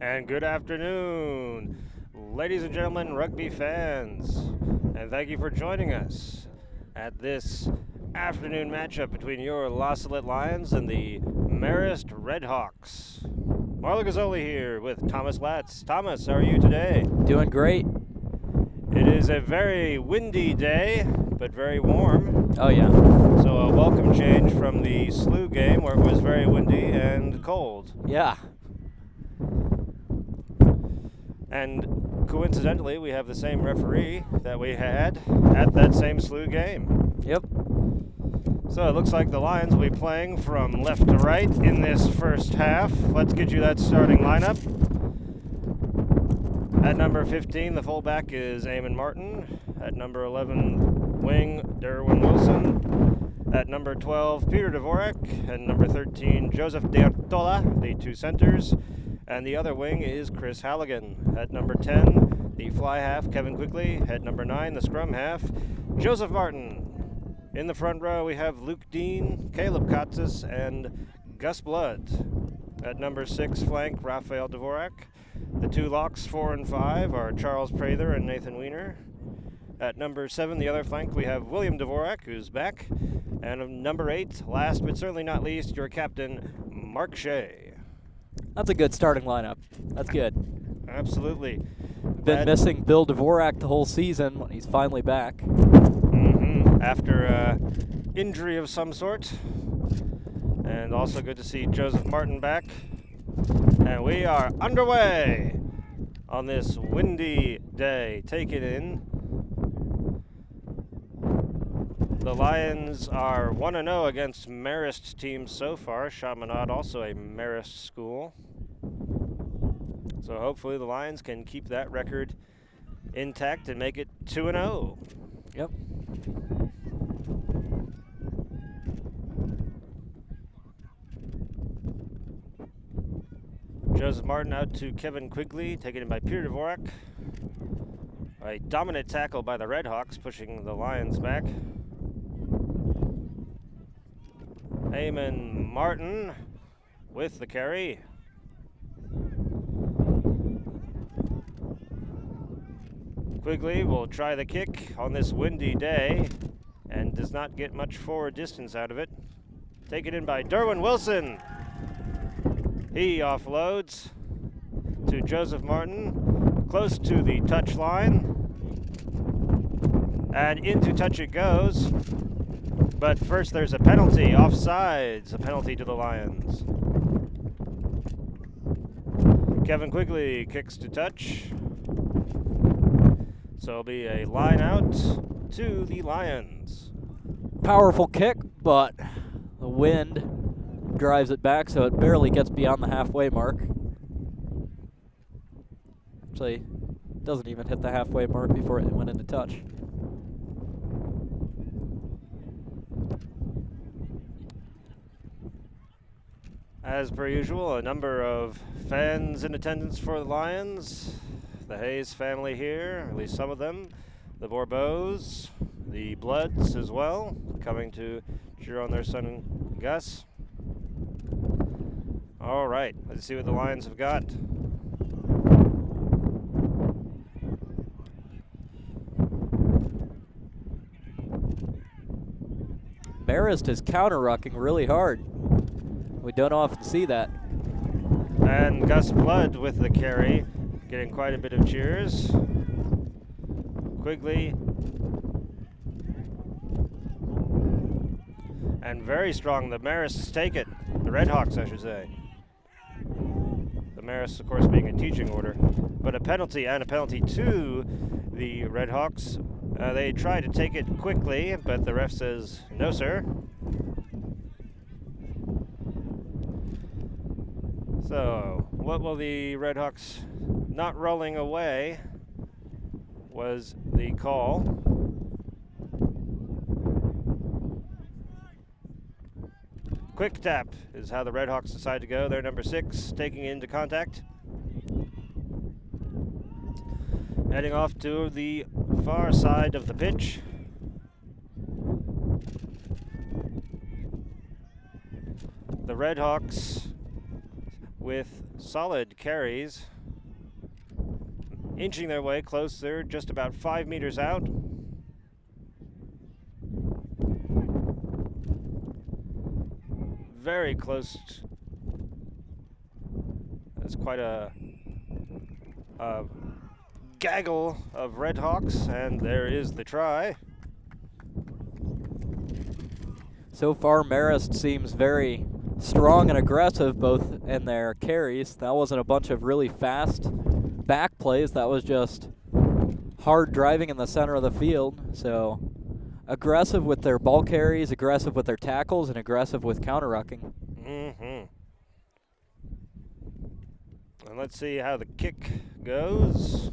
And good afternoon, ladies and gentlemen, rugby fans. And thank you for joining us at this afternoon matchup between your Salette Lions and the Marist Redhawks. Marlo Gazzoli here with Thomas Latz. Thomas, how are you today? Doing great. It is a very windy day, but very warm. Oh, yeah. So a welcome change from the SLU game where it was very windy and cold. Yeah. And coincidentally, we have the same referee that we had at that same SLU game. Yep. So it looks like the Lions will be playing from left to right in this first half. Let's get you that starting lineup. At number 15, the fullback is Eamon Martin. At number 11, wing Derwin Wilson. At number 12, Peter Dvorak. At number 13, Joseph Deartola, the two centers. And the other wing is Chris Halligan. At number 10, the fly half, Kevin Quigley. At number 9, the scrum half, Joseph Martin. In the front row, we have Luke Dean, Caleb Katzis, and Gus Blood. At number 6 flank, Raphael Dvorak. The two locks, 4 and 5, are Charles Prather and Nathan Weiner. At number 7, the other flank, we have William Dvorak, who's back. And number 8, last but certainly not least, your captain, Mark Shea. That's a good starting lineup. That's good. Absolutely. Been missing Bill Dvorak the whole season. He's finally back. After injury of some sort. And also good to see Joseph Martin back. And we are underway on this windy day. Take it in. The Lions are 1-0 against Marist teams so far. Chaminade also a Marist school. So hopefully the Lions can keep that record intact and make it 2-0. Yep. Joseph Martin out to Kevin Quigley, taken in by Peter Dvorak. A dominant tackle by the Redhawks, pushing the Lions back. Eamon Martin with the carry. Quigley will try the kick on this windy day and does not get much forward distance out of it. Taken in by Derwin Wilson. He offloads to Joseph Martin, close to the touch line. And into touch it goes. But first there's a penalty, offsides, a penalty to the Lions. Kevin Quigley kicks to touch. So it'll be a line out to the Lions. Powerful kick, but the wind drives it back so it barely gets beyond the halfway mark. Actually, doesn't even hit the halfway mark before it went into touch. As per usual, a number of fans in attendance for the Lions. The Hayes family here, at least some of them. The Bourbeaus, the Bloods as well, coming to cheer on their son Gus. All right, let's see what the Lions have got. Marist is counter-rucking really hard. We don't often see that. And Gus Blood with the carry, getting quite a bit of cheers. Quigley. And very strong, the Marists take it. The Redhawks, I should say. The Marists, of course, being a teaching order. But a penalty, and a penalty to the Redhawks. They try to take it quickly, but the ref says, no, sir. So, what will the Redhawks not rolling away was the call. Quick tap is how the Redhawks decide to go. They're number 6, taking into contact. Heading off to the far side of the pitch. The Redhawks with solid carries, inching their way closer, just about 5 meters out. Very close. There's quite a gaggle of Redhawks, and there is the try. So far, Marist seems very strong and aggressive both in their carries. That wasn't a bunch of really fast back plays. That was just hard driving in the center of the field. So aggressive with their ball carries, aggressive with their tackles, and aggressive with counter-rucking. Mm-hmm. And let's see how the kick goes.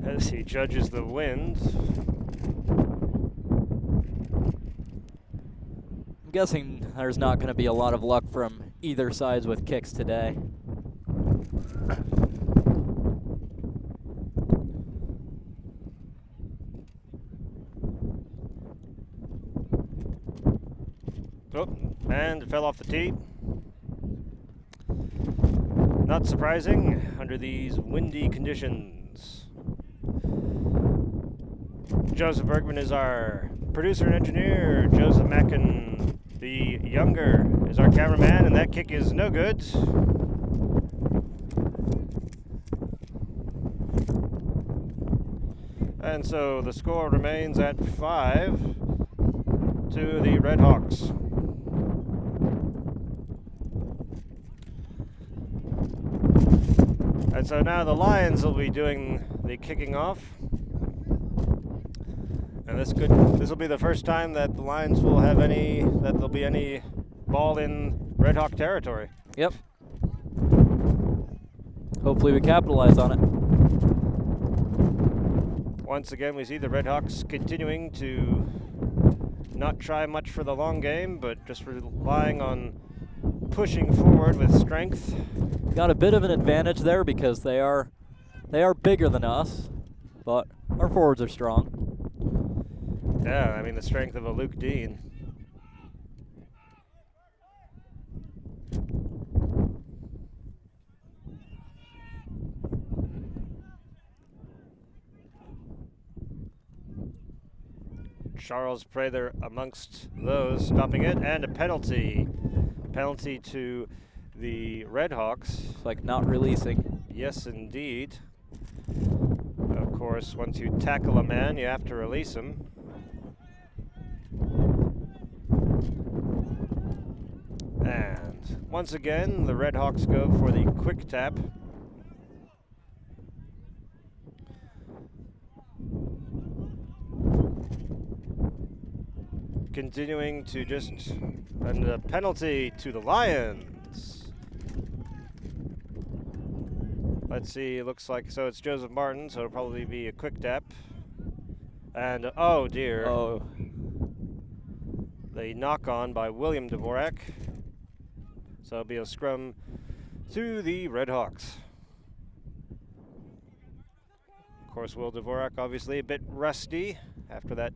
As he judges the wind. I'm guessing there's not going to be a lot of luck from either sides with kicks today. Oh, and it fell off the tee. Not surprising under these windy conditions. Joseph Bergman is our producer and engineer. Joseph Mackin, the younger, is our cameraman, and that kick is no good. And so the score remains at 5 to the Redhawks. And so now the Lions will be doing the kicking off. And this will be the first time that the Lions will have that there'll be any ball in Redhawk territory. Yep. Hopefully we capitalize on it. Once again, we see the Redhawks continuing to not try much for the long game, but just relying on pushing forward with strength. Got a bit of an advantage there because they are bigger than us, but our forwards are strong. Yeah, I mean the strength of a Luke Dean. Charles Prather amongst those, stopping it, and a penalty. Penalty to the Redhawks. It's like not releasing. Yes, indeed. Of course, once you tackle a man, you have to release him. And once again, the Redhawks go for the quick tap. Continuing to and a penalty to the Lions. Let's see, it looks like, so it's Joseph Martin, so it'll probably be a quick tap. And, oh dear. Oh. The knock on by William Dvorak. So it'll be a scrum to the Redhawks. Of course, Will Dvorak obviously a bit rusty after that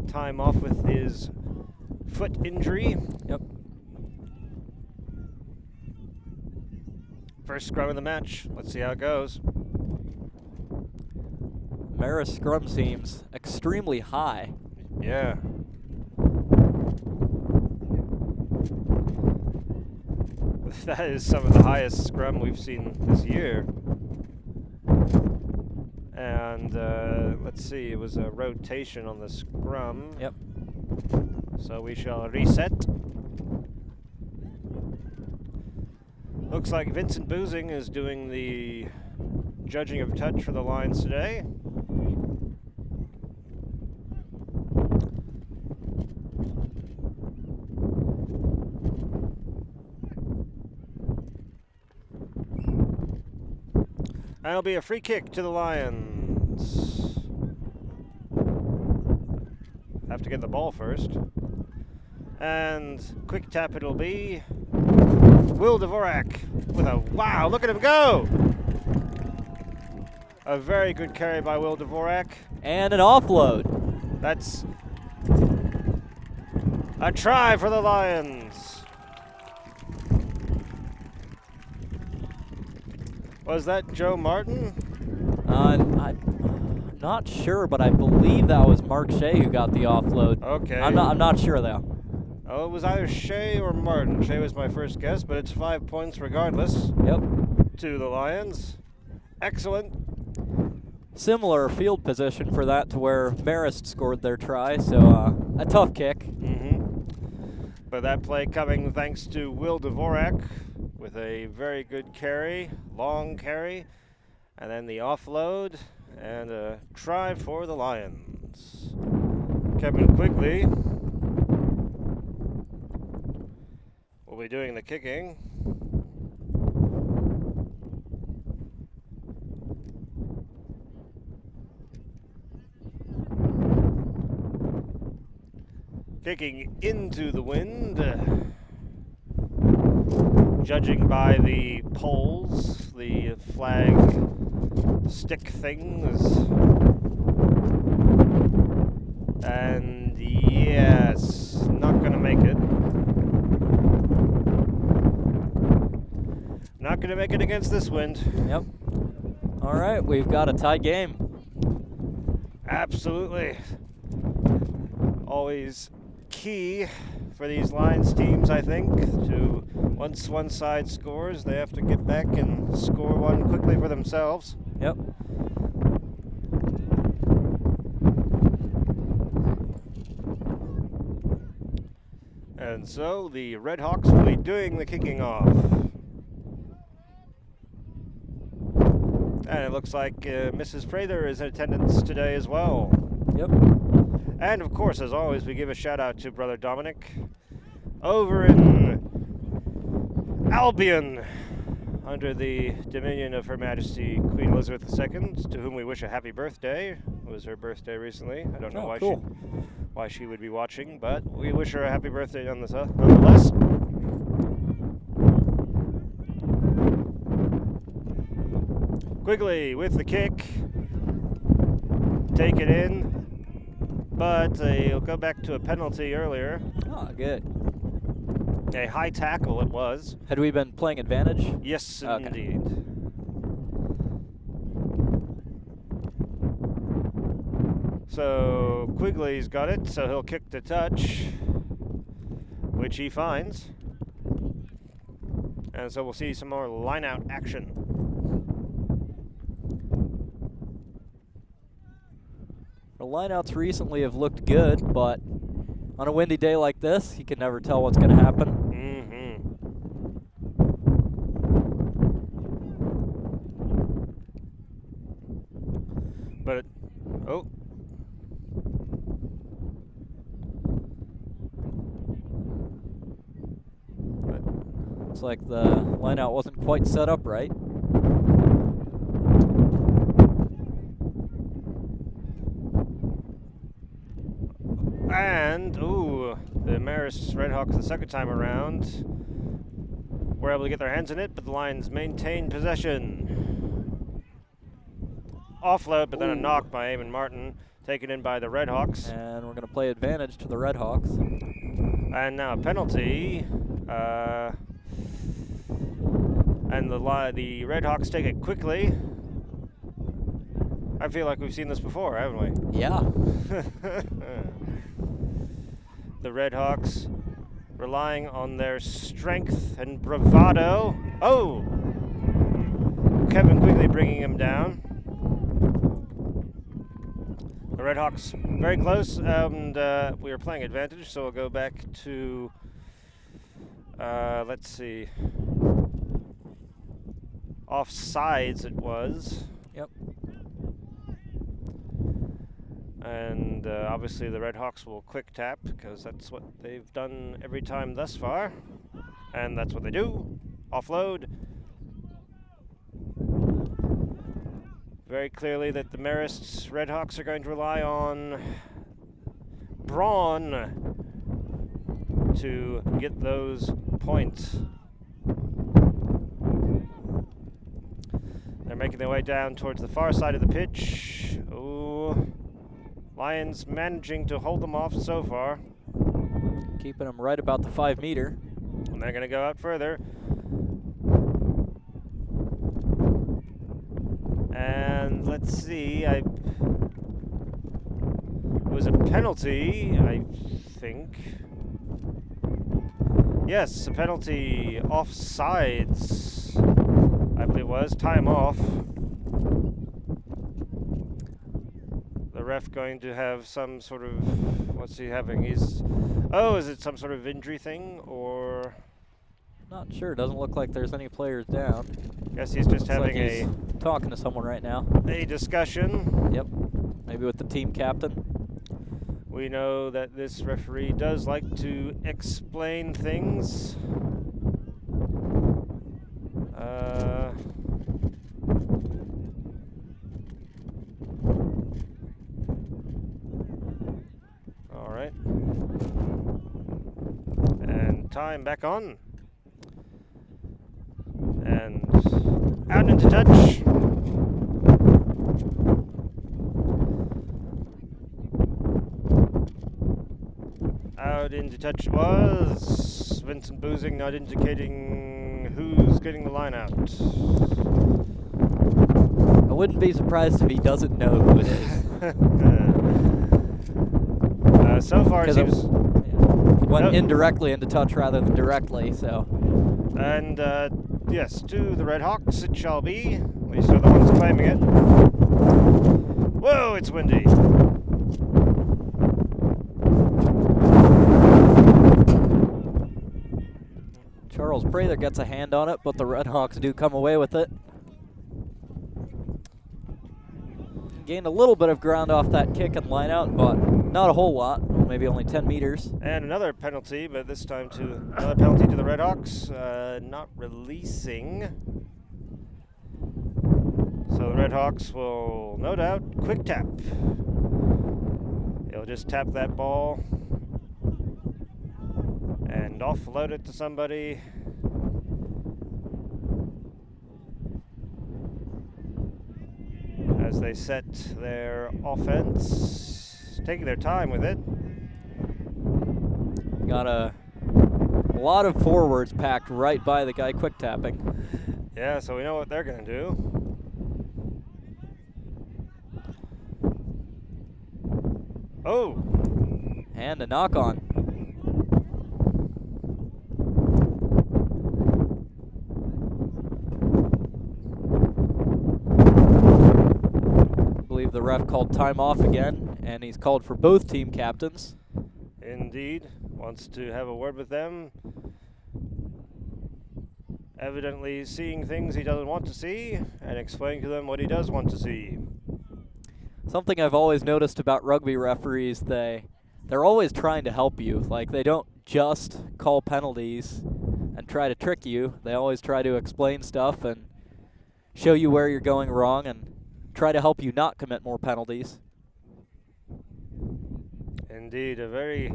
time off with his foot injury. Yep. First scrum of the match. Let's see how it goes. Marist scrum seems extremely high. Yeah. That is some of the highest scrum we've seen this year. And let's see, it was a rotation on the scrum. Yep. So we shall reset. Looks like Vincent Boozing is doing the judging of touch for the Lions today. And it'll be a free kick to the Lions. Have to get the ball first. And quick tap it'll be. Will Dvorak with a, wow, look at him go! A very good carry by Will Dvorak. And an offload. That's A try for the Lions. Was that Joe Martin? I'm not sure, but I believe that was Mark Shea who got the offload. Okay. I'm not sure though. Oh, it was either Shea or Martin. Shea was my first guess, but it's 5 points regardless. Yep. To the Lions. Excellent. Similar field position for that to where Marist scored their try, so a tough kick. But that play coming thanks to Will Dvorak with a very good carry, long carry, and then the offload and a try for the Lions. Kevin Quigley will be doing the kicking. Kicking into the wind. Judging by the poles, the flag stick things. And yes, not gonna make it. Not gonna make it against this wind. Yep. All right, we've got a tie game. Absolutely. Always key for these Lions teams, I think, to once one side scores, they have to get back and score one quickly for themselves. Yep. And so the Redhawks will be doing the kicking off. And it looks like Mrs. Prather is in attendance today as well. Yep. And of course, as always, we give a shout out to Brother Dominic over in Albion, under the dominion of Her Majesty Queen Elizabeth II, to whom we wish a happy birthday. It was her birthday recently. I don't know why she would be watching, but we wish her a happy birthday nonetheless. Quigley with the kick. Take it in. But he'll go back to a penalty earlier. Oh, good. A high tackle it was. Had we been playing advantage? Yes, Okay. indeed. So Quigley's got it, so he'll kick the touch, which he finds. And so we'll see some more line-out action. The lineouts recently have looked good, but on a windy day like this, you can never tell what's going to happen. But, Looks like the lineout wasn't quite set up right. And, the Marist Redhawks the second time around were able to get their hands in it, but the Lions maintained possession. Offload, but then a knock by Eamon Martin, taken in by the Redhawks. And we're going to play advantage to the Redhawks. And now a penalty. And the Redhawks take it quickly. I feel like we've seen this before, haven't we? Yeah. The Redhawks relying on their strength and bravado. Oh! Kevin Quigley bringing him down. The Redhawks very close, and we are playing advantage, so we'll go back to, let's see, offsides it was. Yep. And obviously the Redhawks will quick tap because that's what they've done every time thus far. And that's what they do. Offload. Very clearly that the Marist Redhawks are going to rely on brawn to get those points. They're making their way down towards the far side of the pitch. Ooh. Lions managing to hold them off so far. Keeping them right about the 5 meter. And they're going to go out further. And let's see, it was a penalty, I think. Yes, a penalty, offsides, I believe it was, time off. The ref going to have some sort of, what's he having? Is it some sort of injury thing, or? Not sure, doesn't look like there's any players down. Guess he's just having he's talking to someone right now. A discussion. Yep, maybe with the team captain. We know that this referee does like to explain things. All right. And time back on. And out into touch. Out into touch was Vincent Boozing, not indicating who's getting the line out. I wouldn't be surprised if he doesn't know who it is. So far it seems... went indirectly into touch rather than directly, so... And, yes, to the Redhawks it shall be. At least they're the ones claiming it. Whoa, it's windy. Charles Prather gets a hand on it, but the Redhawks do come away with it. Gained a little bit of ground off that kick and line out, but not a whole lot, maybe only 10 meters. And another penalty, but this time another penalty to the Redhawks, not releasing. So the Redhawks will, no doubt, quick tap. He'll just tap that ball and offload it to somebody. As they set their offense, taking their time with it. Got a lot of forwards packed right by the guy quick tapping. Yeah, so we know what they're going to do. Oh! And a knock on. I believe the ref called time off again, and he's called for both team captains. Indeed. Wants to have a word with them. Evidently seeing things he doesn't want to see and explaining to them what he does want to see. Something I've always noticed about rugby referees, they're always trying to help you. Like, they don't just call penalties and try to trick you. They always try to explain stuff and show you where you're going wrong and try to help you not commit more penalties. Indeed, a very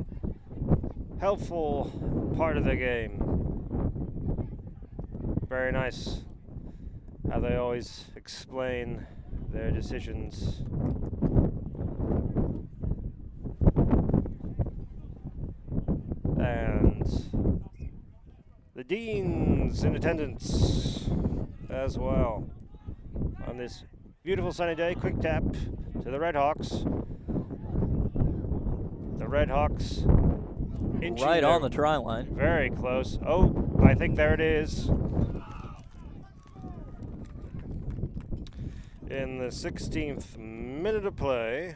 helpful part of the game. Very nice how they always explain their decisions. And the Dean's in attendance as well on this beautiful sunny day. Quick tap to the Redhawks. The Redhawks inching Right there. on the try line. Very close. Oh, I think there it is. In the 16th minute of play.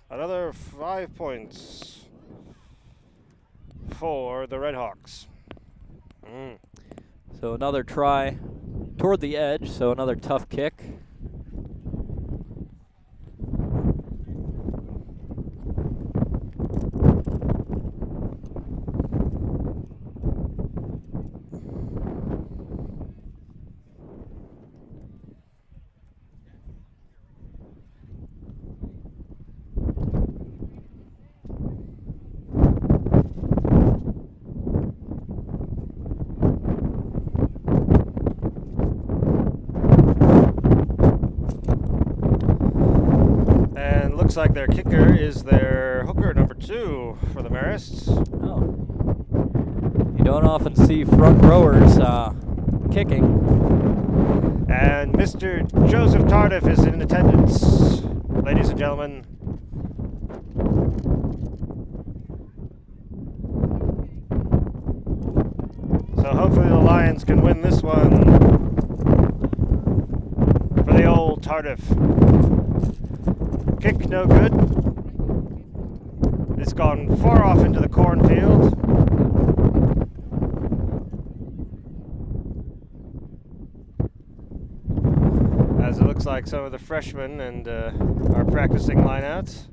Another 5 points for the Redhawks. So another try toward the edge, so another tough kick. looks like their kicker is their hooker, number 2 for the Marists. Oh. You don't often see front rowers kicking. And Mr. Joseph Tardif is in attendance, ladies and gentlemen. So hopefully the Lions can win this one for the old Tardif. Kick no good. It's gone far off into the cornfield. As it looks like some of the freshmen and are practicing lineouts.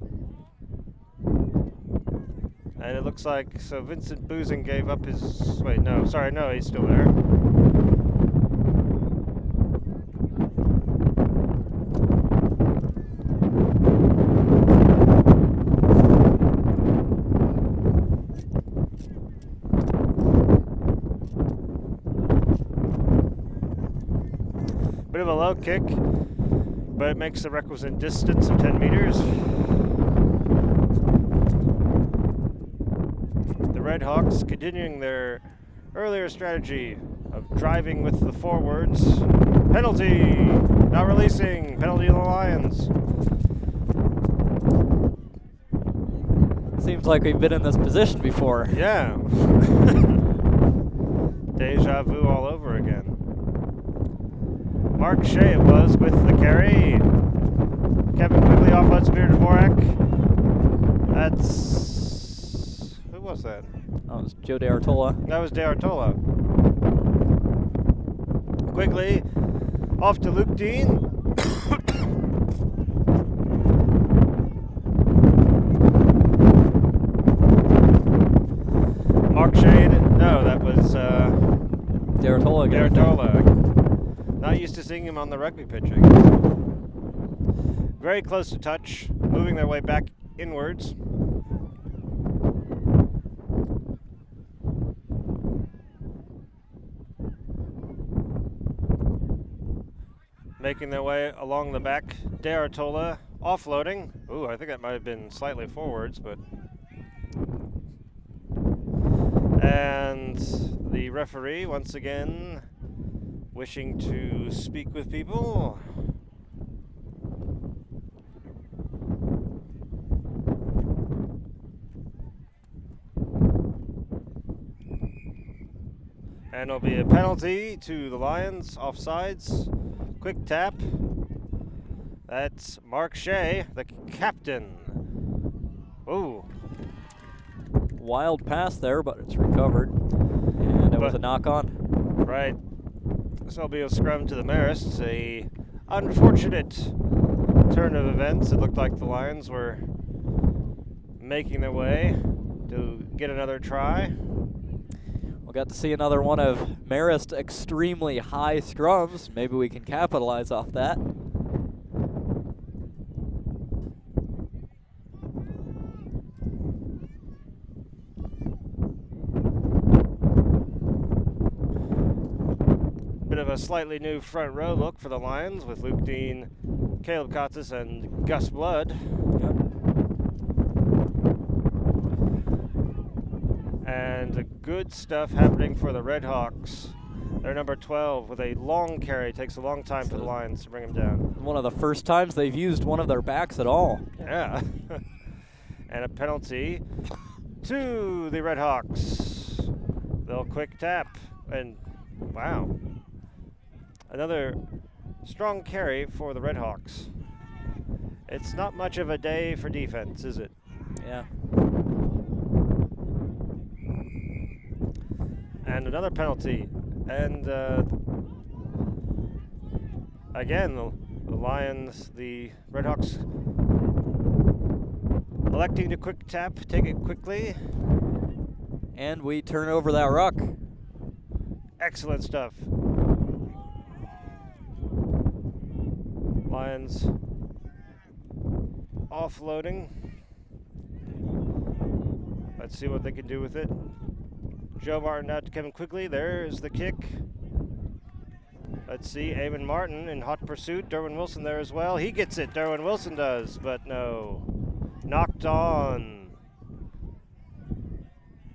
And it looks like, so Vincent Boozing gave up his, wait, no, sorry, no, he's still there. Bit of a low kick, but it makes the requisite distance of 10 meters. The Redhawks continuing their earlier strategy of driving with the forwards. Penalty! Not releasing. Penalty to the Lions. Seems like we've been in this position before. Yeah. Deja vu all over again. Mark Shea it was with the carry. Kevin quickly off Spear Dvorak. That's... who was that? Oh, it was Joe DeArtola. That was DeArtola. Quickly off to Luke Dean. Mark Shea, no, that was DeArtola again. DeArtola. Not used to seeing him on the rugby pitch, I guess. Very close to touch, moving their way back inwards. Making their way along the back. DeArtola offloading. Ooh, I think that might have been slightly forwards, but... And the referee, once again, wishing to speak with people. And it'll be a penalty to the Lions, offsides. Quick tap. That's Mark Shea, the captain. Ooh. Wild pass there, but it's recovered. And it was a knock on. Right. So it'll be a scrum to the Marists. A unfortunate turn of events. It looked like the Lions were making their way to get another try. We got to see another one of Marist extremely high scrums. Maybe we can capitalize off that. Bit of a slightly new front row look for the Lions with Luke Dean, Caleb Kotsis, and Gus Blood. Yep. And the good stuff happening for the Redhawks. They're number 12 with a long carry. Takes a long time for the Lions to bring him down. One of the first times they've used one of their backs at all. Yeah. And a penalty to the Redhawks. They'll quick tap. And wow. Another strong carry for the Redhawks. It's not much of a day for defense, is it? Yeah. And another penalty. And again, the Lions, the Redhawks electing to quick tap, take it quickly. And we turn over that ruck. Excellent stuff. Lions offloading. Let's see what they can do with it. Joe Martin out to Kevin quickly. There's the kick. Let's see, Eamon Martin in hot pursuit. Derwin Wilson there as well. He gets it, Derwin Wilson does, but no. knocked on.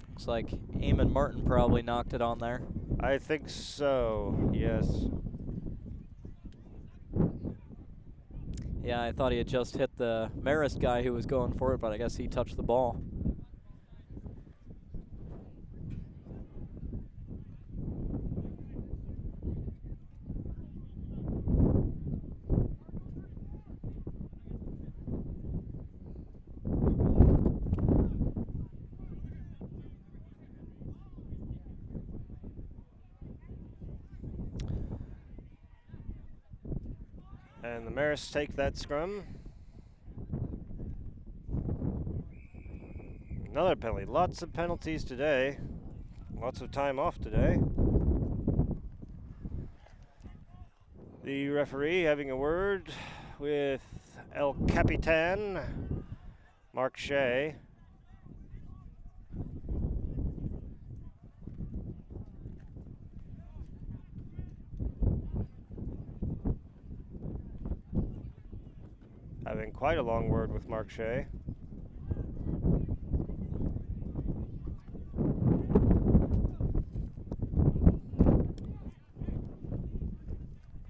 Looks like Eamon Martin probably knocked it on there. I think so, yes. Yeah, I thought he had just hit the Marist guy who was going for it, but I guess he touched the ball. And the Marist take that scrum. Another penalty. Lots of penalties today. Lots of time off today. The referee having a word with El Capitan, Mark Shea. Having quite a long word with Mark Shea.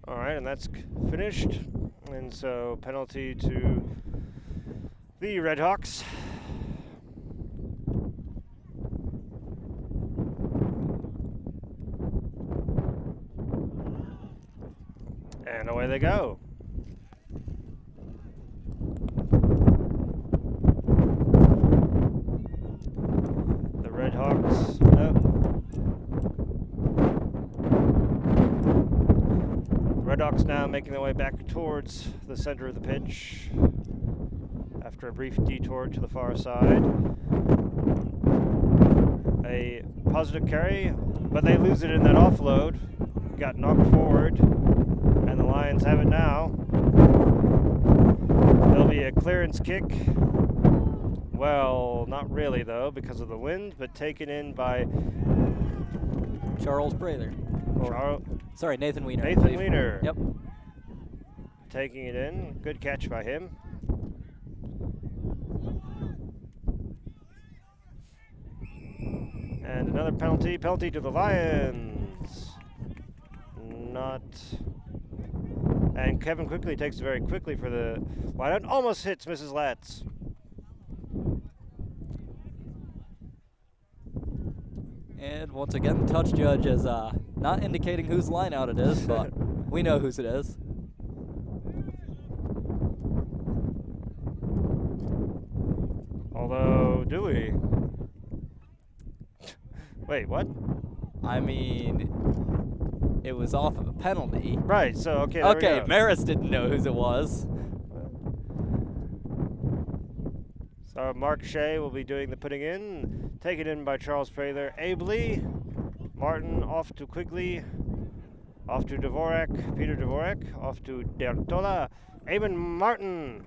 All right, and that's finished. And so penalty to the Redhawks. And away they go. The Redhawks, Redhawks now making their way back towards the center of the pitch after a brief detour to the far side. A positive carry, but they lose it in that offload. Got knocked forward, and the Lions have it now. There'll be a clearance kick. Well, not really though, because of the wind, but taken in by Charles Prather. Sorry, Nathan Weiner. Nathan Weiner. Yep. Taking it in. Good catch by him. And another penalty. Penalty to the Lions. Not. And Kevin quickly takes it very quickly for the lineout. Almost hits Mrs. Latz. And once again, the touch judge is not indicating whose line out it is, but we know whose it is. Although, do we? Wait, what? I mean, it was off of a penalty. Right, so, okay, there Okay, we go. Marist didn't know whose it was. So Mark Shea will be doing the putting in. Taken in by Charles Prather ably. Martin off to Quigley. Off to Dvorak, Peter Dvorak. Off to D'Artola. Eamon Martin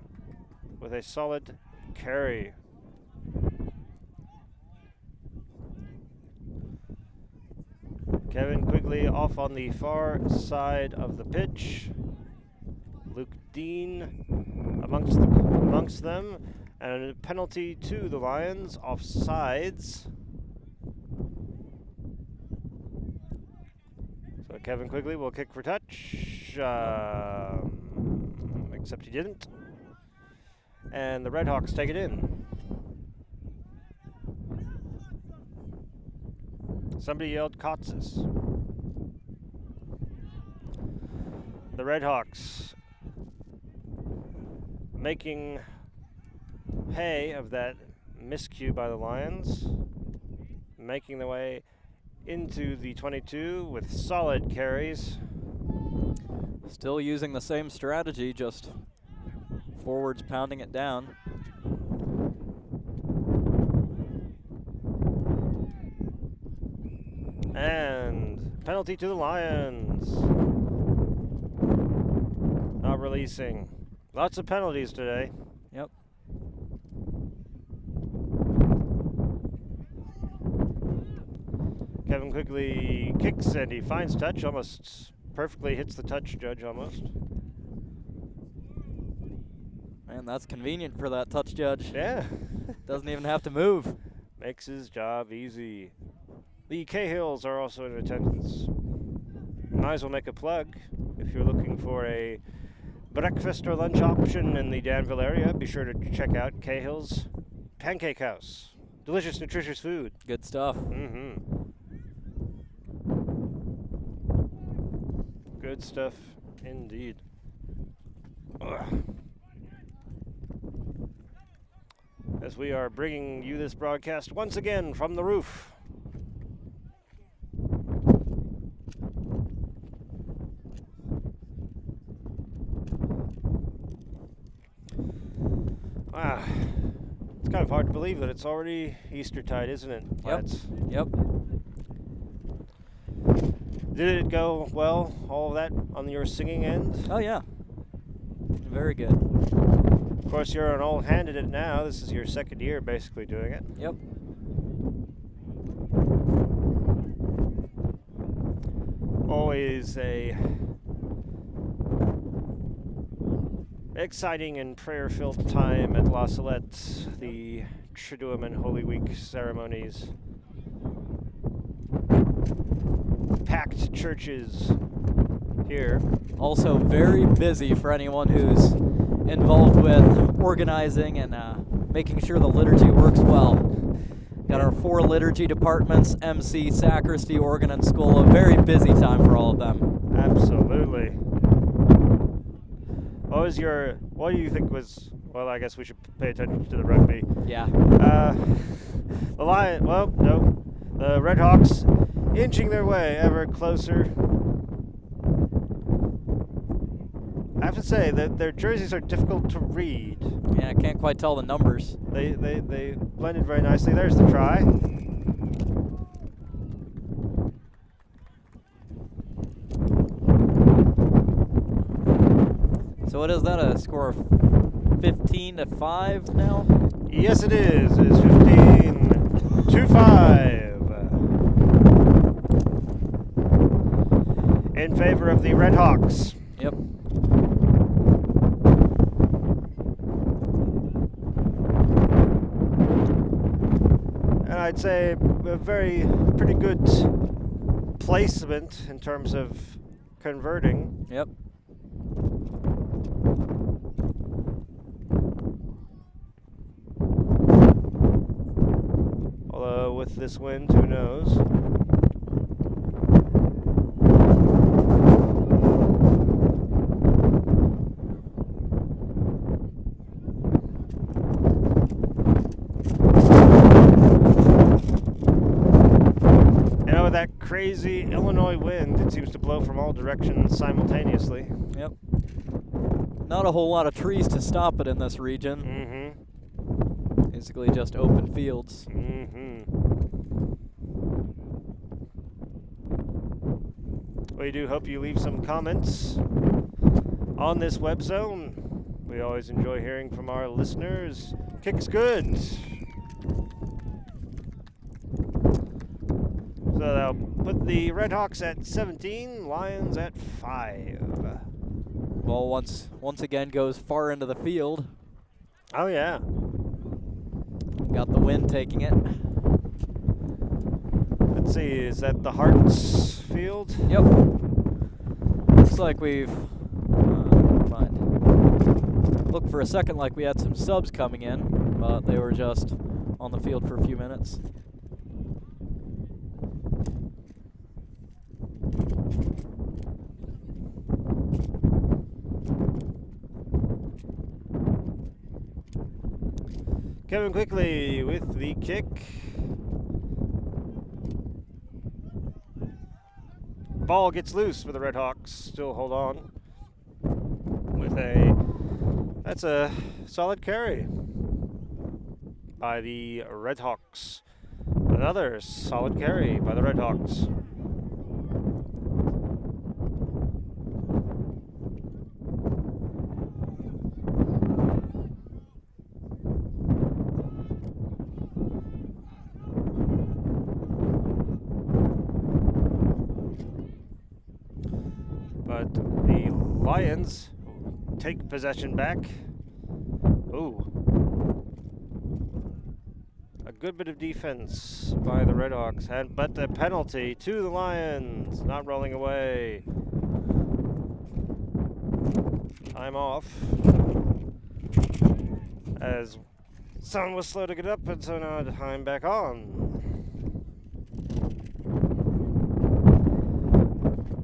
with a solid carry. Kevin Quigley off on the far side of the pitch. Luke Dean amongst them. And a penalty to the Lions, offsides. So Kevin Quigley will kick for touch, except he didn't. And the Redhawks take it in. Somebody yelled Kotsis. The Redhawks making hay of that miscue by the Lions, making their way into the 22 with solid carries. Still using the same strategy, just forwards pounding it down. And penalty to the Lions. Not releasing. Lots of penalties today. Yep. Kevin Quigley kicks and he finds touch, almost perfectly hits the touch judge almost. Man, that's convenient for that touch judge. Yeah. Doesn't even have to move. Makes his job easy. The Cahills are also in attendance. Might as well make a plug. If you're looking for a breakfast or lunch option in the Danville area, be sure to check out Cahill's Pancake House. Delicious, nutritious food. Good stuff. Mm-hmm. Good stuff indeed. Ugh. As we are bringing you this broadcast once again from the roof. Wow. It's kind of hard to believe that it's already Eastertide, isn't it? Yep. Lads? Yep. Did it go well, all of that, on your singing end? Oh, yeah. Very good. Of course, you're an old hand at it now. This is your second year basically doing it. Yep. Always a exciting and prayer-filled time at La Salette, the Triduum and Holy Week ceremonies. Packed churches here. Also very busy for anyone who's involved with organizing and making sure the liturgy works well. Got our 4 liturgy departments, MC, sacristy, organ, and school. A very busy time for all of them. Absolutely. What do you think was, well, I guess we should pay attention to the rugby. Yeah. The Redhawks inching their way ever closer. I have to say that their jerseys are difficult to read. Yeah, I can't quite tell the numbers. They blended very nicely. There's the try. So what is that, a score of 15-5 now? Yes, it is. It's 15-5. In favor of the Redhawks. Yep. And I'd say a pretty good placement in terms of converting. Yep. Although with this wind, who knows? That crazy Illinois wind, it seems to blow from all directions simultaneously. Yep. Not a whole lot of trees to stop it in this region. Mm-hmm. Basically just open fields. Mm-hmm. We do hope you leave some comments on this web zone. We always enjoy hearing from our listeners. Kick's good. So they'll put the Redhawks at 17, Lions at 5. Ball once again goes far into the field. Oh, yeah. Got the wind taking it. Let's see, is that the Hearts field? Yep. Looks like we've... never mind. Looked for a second like we had some subs coming in, but they were just on the field for a few minutes. Kevin Quickly with the kick. Ball gets loose for the Redhawks. Still hold on. That's a solid carry by the Redhawks. Another solid carry by the Redhawks. But the Lions take possession back. Ooh. A good bit of defense by the Redhawks, but a penalty to the Lions. Not rolling away. Time off. As someone was slow to get up, and so now time back on.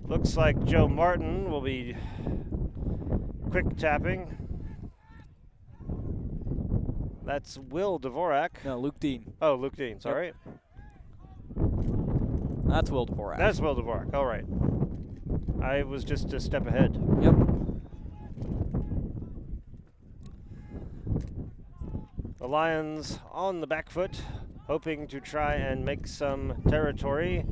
Looks like Joe Martin will be quick tapping. That's Will Dvorak. No, Luke Dean. Oh, Luke Dean, sorry. That's Will Dvorak. That's Will Dvorak, all right. I was just a step ahead. Yep. The Lions on the back foot, hoping to try and make some territory.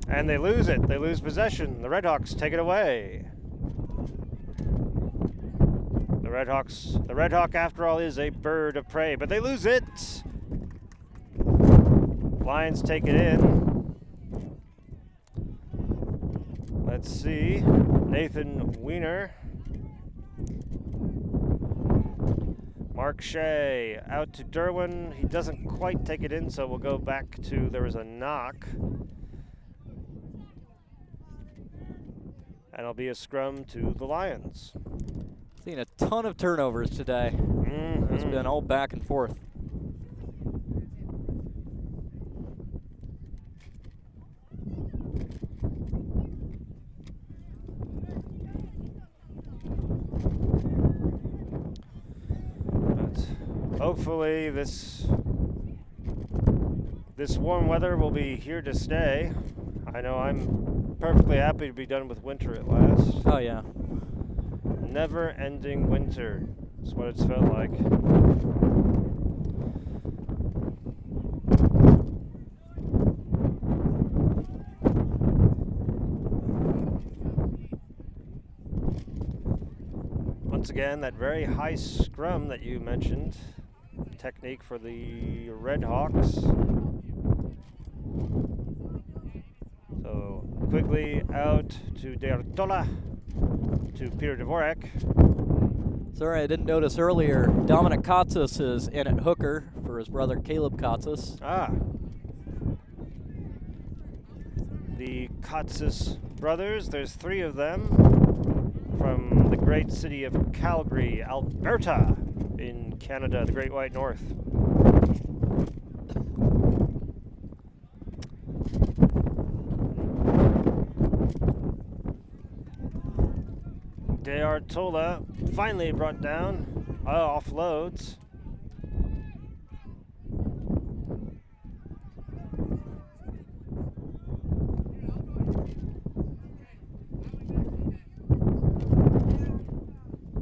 And they lose it. They lose possession. The Redhawks take it away. The Red Hawk, after all, is a bird of prey, but they lose it. Lions take it in. Let's see. Nathan Wiener. Mark Shea out to Derwin. He doesn't quite take it in, so we'll go back to there was a knock. And it'll be a scrum to the Lions. Seen a ton of turnovers today. It's been all back and forth. But hopefully this warm weather will be here to stay. I know I'm perfectly happy to be done with winter at last. Oh, yeah. Never-ending winter is what it's felt like. Once again, that very high scrum that you mentioned, technique for the Redhawks. So Quigley out to D'Artola. To Peter Dvorak. Sorry, I didn't notice earlier. Dominic Katsas is in at hooker for his brother Caleb Katsas. Ah. The Katsas brothers, there's 3 of them from the great city of Calgary, Alberta, in Canada, the Great White North. D'Artola finally brought down, offloads.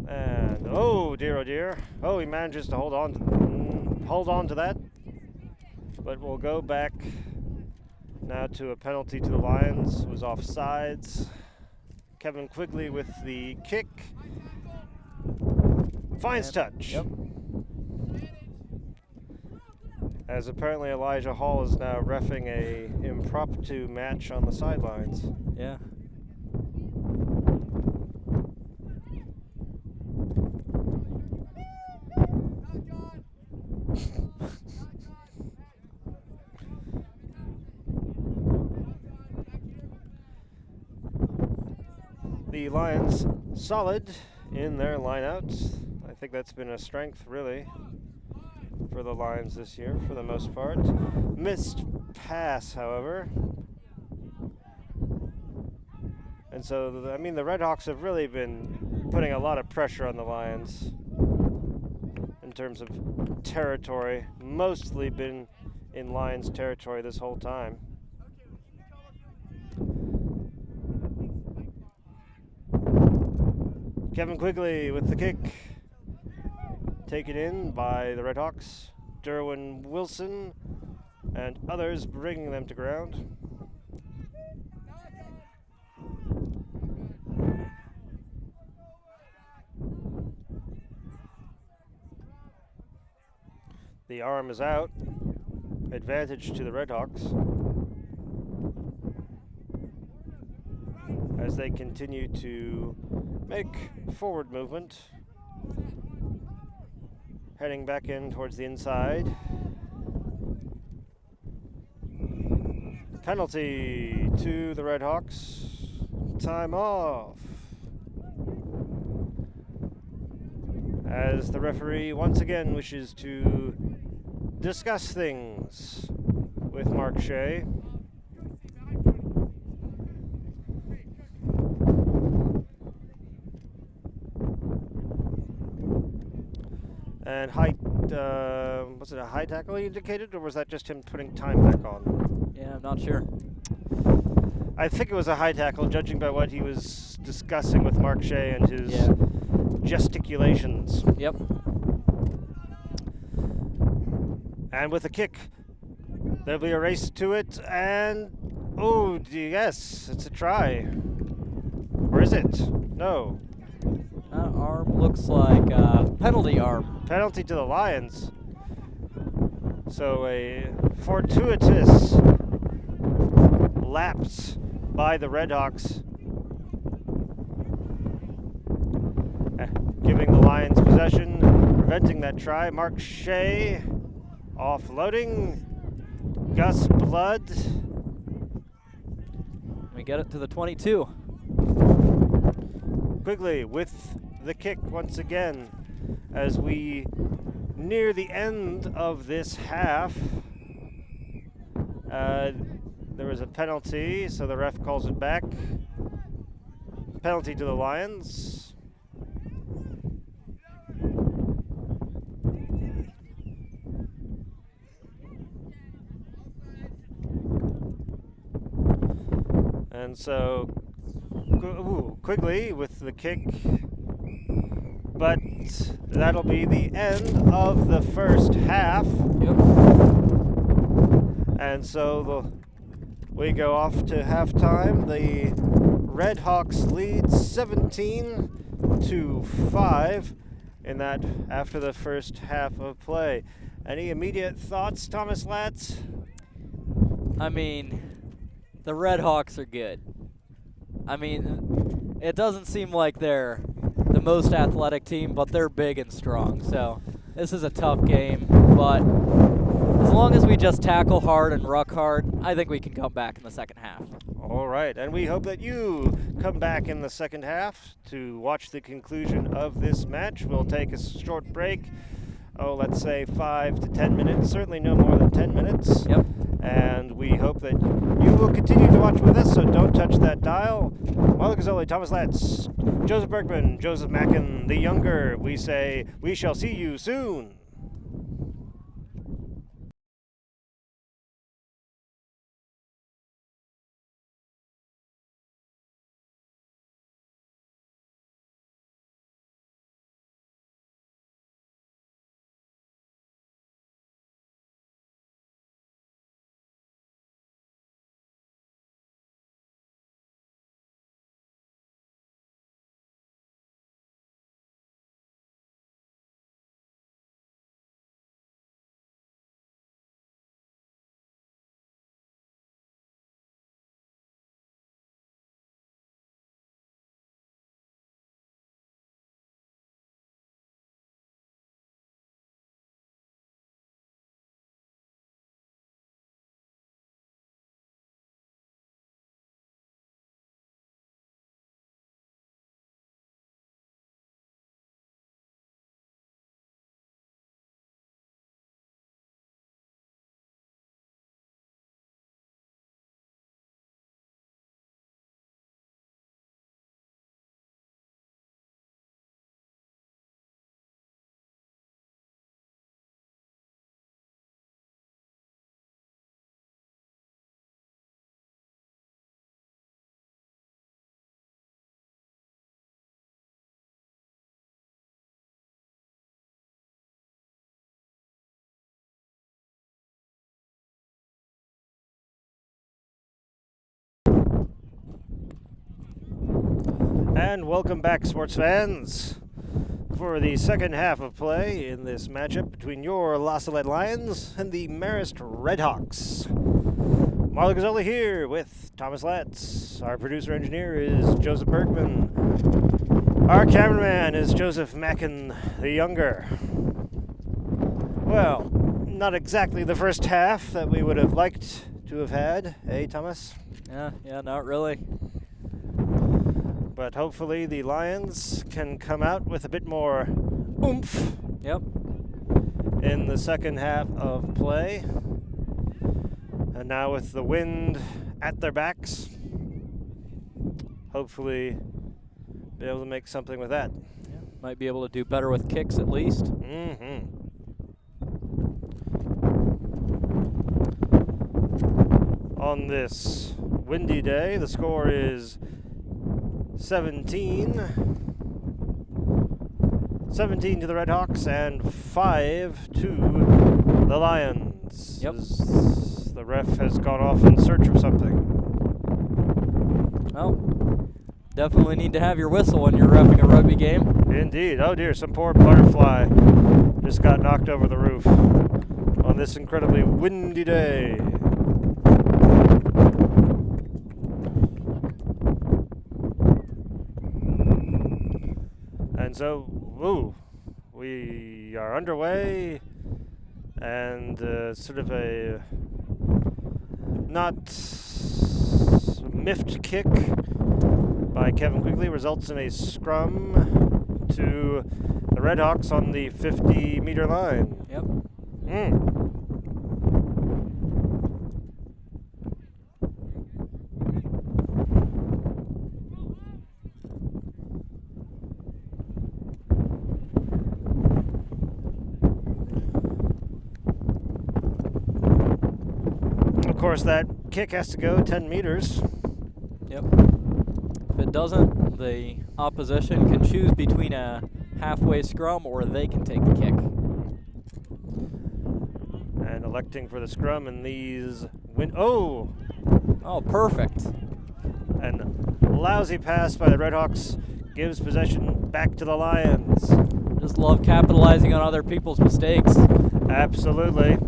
And oh dear, oh he manages to hold on to that. But we'll go back now to a penalty to the Lions. It was offsides. Kevin Quigley with the kick. Finds touch. Yep. As apparently Elijah Hall is now reffing a impromptu match on the sidelines. Yeah. The Lions solid in their lineouts. I think that's been a strength, really, for the Lions this year, for the most part. Missed pass, however. And so, I mean, the Redhawks have really been putting a lot of pressure on the Lions in terms of territory. Mostly been in Lions territory this whole time. Kevin Quigley with the kick. Taken in by the Redhawks. Derwin Wilson and others bringing them to ground. The arm is out. Advantage to the Redhawks. as they continue to make forward movement. Heading back in towards the inside. Penalty to the Redhawks. Time off. As the referee once again wishes to discuss things with Mark Shea. And was it a high tackle he indicated, or was that just him putting time back on? Yeah, I'm not sure. I think it was a high tackle, judging by what he was discussing with Mark Shea and his gesticulations. Yep. And with a kick, there'll be a race to it, and oh, yes, it's a try. Or is it? No. That arm looks like penalty arm. Penalty to the Lions. So a fortuitous lapse by the Redhawks, giving the Lions possession, preventing that try. Mark Shea offloading. Gus Blood. We get it to the 22. Quigley with the kick once again as we near the end of this half. There was a penalty, so the ref calls it back. Penalty to the Lions. And so Quigley with the kick, but that'll be the end of the first half. Yep. And so we go off to halftime. The Redhawks lead 17-5 in that after the first half of play. Any immediate thoughts, Thomas Latz? I mean, the Redhawks are good. I mean, it doesn't seem like they're the most athletic team, but they're big and strong. So this is a tough game, but as long as we just tackle hard and ruck hard, I think we can come back in the second half. All right, and we hope that you come back in the second half to watch the conclusion of this match. We'll take a short break. Let's say 5 to 10 minutes, certainly no more than 10 minutes. Yep. And we hope that you will continue to watch with us, so don't touch that dial. Marlo Gazzoli, Thomas Latz, Joseph Bergman, Joseph Mackin, the younger, we say, we shall see you soon. And welcome back, sports fans, for the second half of play in this matchup between your La Salette Lions and the Marist Redhawks. Marla Gazzoli here with Thomas Latz. Our producer engineer is Joseph Bergman. Our cameraman is Joseph Mackin the Younger. Well, not exactly the first half that we would have liked to have had, eh, Thomas? Yeah, not really. But hopefully the Lions can come out with a bit more oomph. Yep. In the second half of play. And now with the wind at their backs, hopefully be able to make something with that. Yeah. Might be able to do better with kicks at least. Mm-hmm. On this windy day, the score is 17 to the Redhawks and 5 to the Lions. Yep. The ref has gone off in search of something. Well, definitely need to have your whistle when you're reffing a rugby game. Indeed. Oh dear, some poor butterfly just got knocked over the roof on this incredibly windy day. And so, we are underway, and sort of a not miffed kick by Kevin Quigley results in a scrum to the Redhawks on the 50-meter line. Yep. Of course, that kick has to go 10 meters. Yep. If it doesn't, the opposition can choose between a halfway scrum or they can take the kick. And electing for the scrum in these Oh, perfect. And lousy pass by the Redhawks gives possession back to the Lions. Just love capitalizing on other people's mistakes. Absolutely.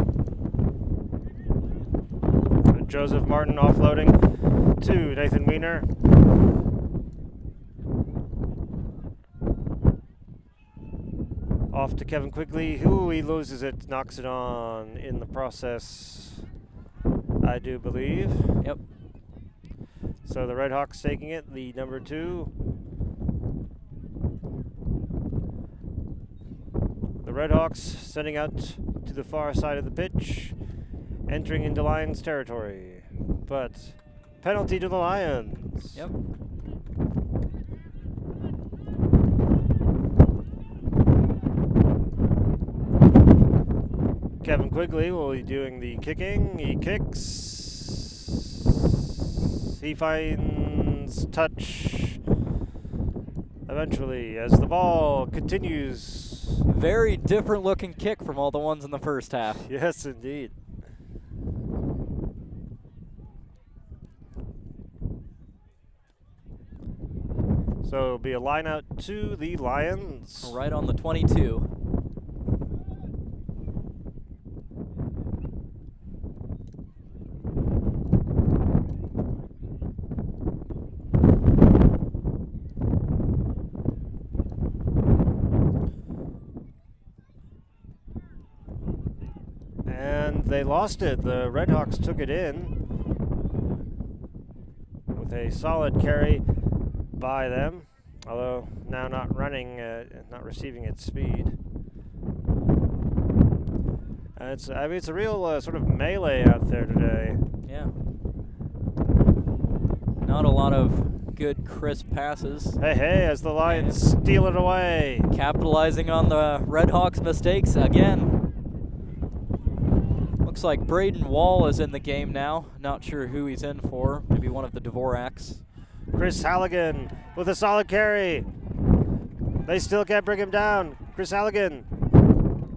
Joseph Martin offloading to Nathan Wiener. Off to Kevin Quigley, who he loses it, knocks it on in the process, I do believe. Yep. So the Redhawks taking it, the number 2. The Redhawks sending out to the far side of the pitch, entering into Lions territory. But penalty to the Lions. Yep. Kevin Quigley will be doing the kicking. He kicks. He finds touch eventually as the ball continues. Very different looking kick from all the ones in the first half. Yes, indeed. So it'll be a line out to the Lions. Right on the 22. And they lost it. The Redhawks took it in with a solid carry by them, although now not running, not receiving its speed. It's a real sort of melee out there today. Yeah. Not a lot of good, crisp passes. Hey, as the Lions steal it away. Capitalizing on the Redhawks' mistakes again. Looks like Braden Wall is in the game now. Not sure who he's in for. Maybe one of the Dvoraks. Chris Halligan with a solid carry. They still can't bring him down. Chris Halligan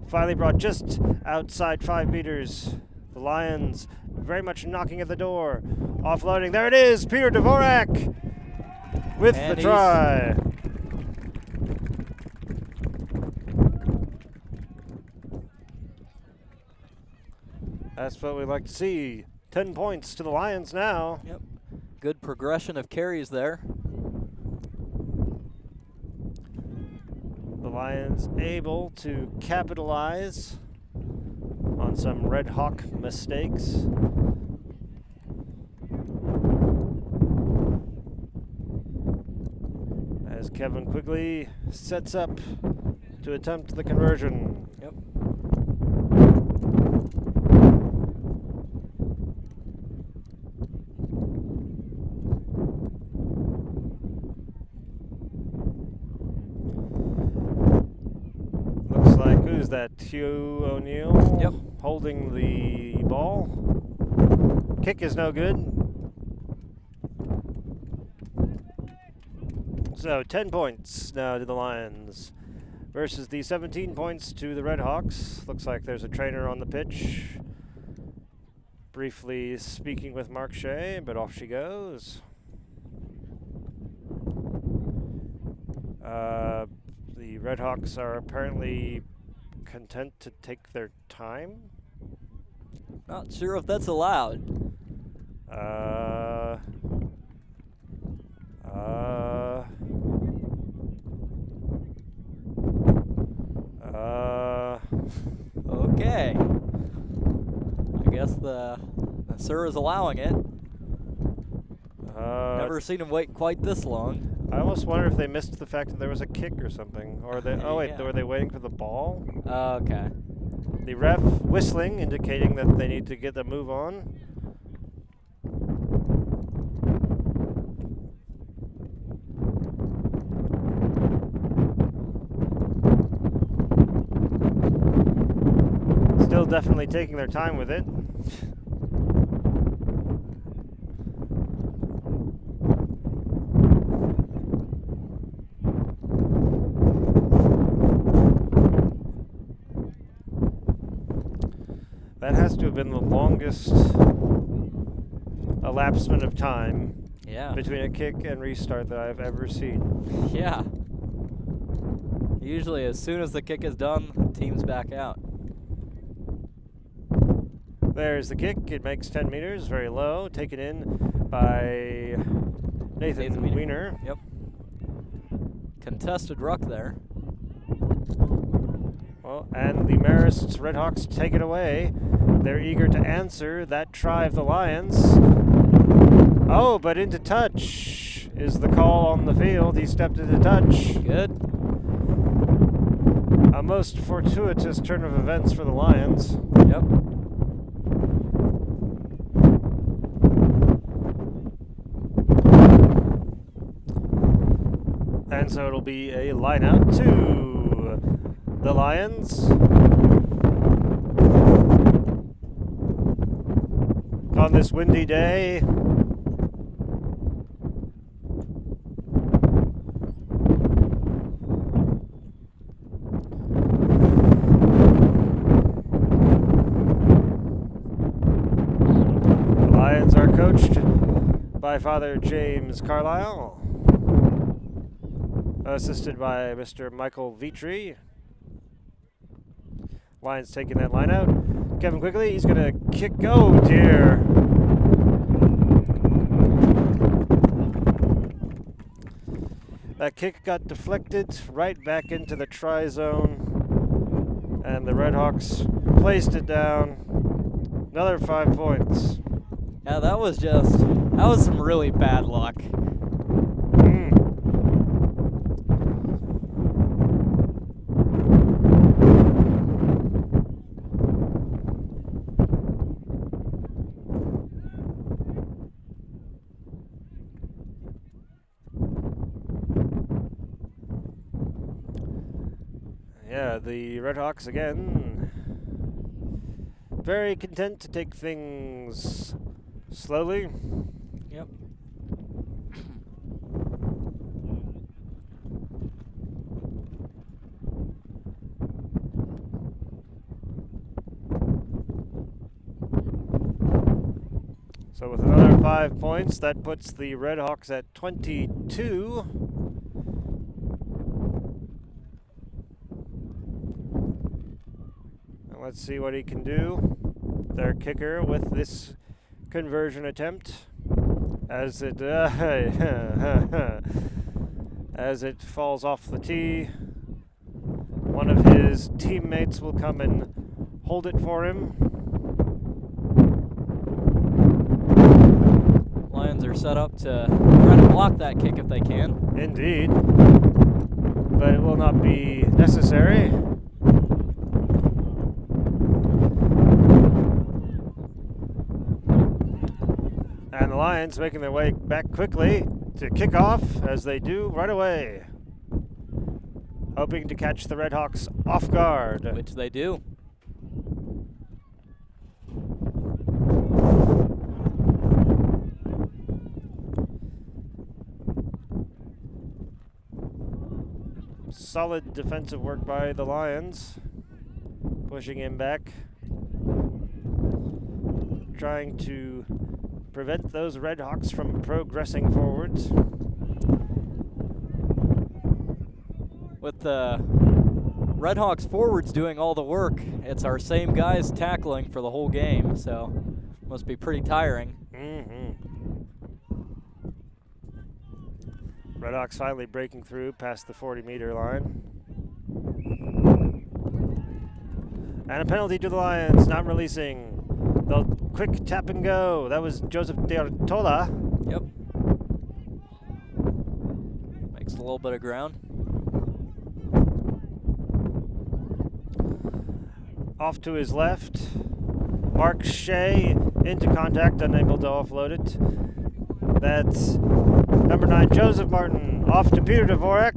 finally brought just outside 5 meters. The Lions very much knocking at the door. Offloading. There it is. Peter Dvorak with And the try. That's what we like to see. 10 points to the Lions now. Yep. Good progression of carries there. The Lions able to capitalize on some Red Hawk mistakes. As Kevin Quigley sets up to attempt the conversion. Yep. Looks like, who's that? Hugh O'Neill? Yep. Holding the ball. Kick is no good. So 10 points now to the Lions versus the 17 points to the Red Hawks. Looks like there's a trainer on the pitch briefly speaking with Mark Shea, but off she goes. The Red Hawks are apparently content to take their time. Not sure if that's allowed. Okay. I guess the sir is allowing it. Never seen him wait quite this long. I almost wonder if they missed the fact that there was a kick or something. Or they, oh wait, Yeah. were they waiting for the ball? Okay. The ref whistling, indicating that they need to get the move on. Still definitely taking their time with it. That has to have been the longest elapsement of time Yeah. between a kick and restart that I've ever seen. Yeah. Usually as soon as the kick is done, the team's back out. There's the kick. It makes 10 meters, very low. Taken in by Nathan Wiener. Yep. Contested ruck there. Well, and the Marist Redhawks take it away. They're eager to answer that try of the Lions. Oh, but into touch is the call on the field. He stepped into touch. Good. A most fortuitous turn of events for the Lions. Yep. And so it'll be a line out to the Lions. On this windy day. The Lions are coached by Father James Carlisle, assisted by Mr. Michael Vitri. Lions taking that line out. Kevin Quigley, he's going to kick. Oh, dear. That kick got deflected right back into the try zone, and the Redhawks placed it down. Another 5 points. Yeah, that was some really bad luck. Yeah, the Redhawks again, very content to take things slowly. Yep. So with another 5 points, that puts the Redhawks at 22. Let's see what he can do. Their kicker with this conversion attempt as it as it falls off the tee. One of his teammates will come and hold it for him. Lions are set up to try to block that kick if they can. Indeed, but it will not be necessary. And the Lions making their way back quickly to kick off, as they do right away, hoping to catch the Redhawks off guard. Which they do. Solid defensive work by the Lions, pushing him back, trying to prevent those Redhawks from progressing forwards. With the Redhawks forwards doing all the work, it's our same guys tackling for the whole game, so must be pretty tiring. Redhawks finally breaking through past the 40-meter line. And a penalty to the Lions, not releasing. The quick tap and go. That was Joseph D'Artola. Yep. Makes a little bit of ground. Off to his left. Mark Shea into contact, unable to offload it. That's number 9, Joseph Martin, off to Peter Dvorak.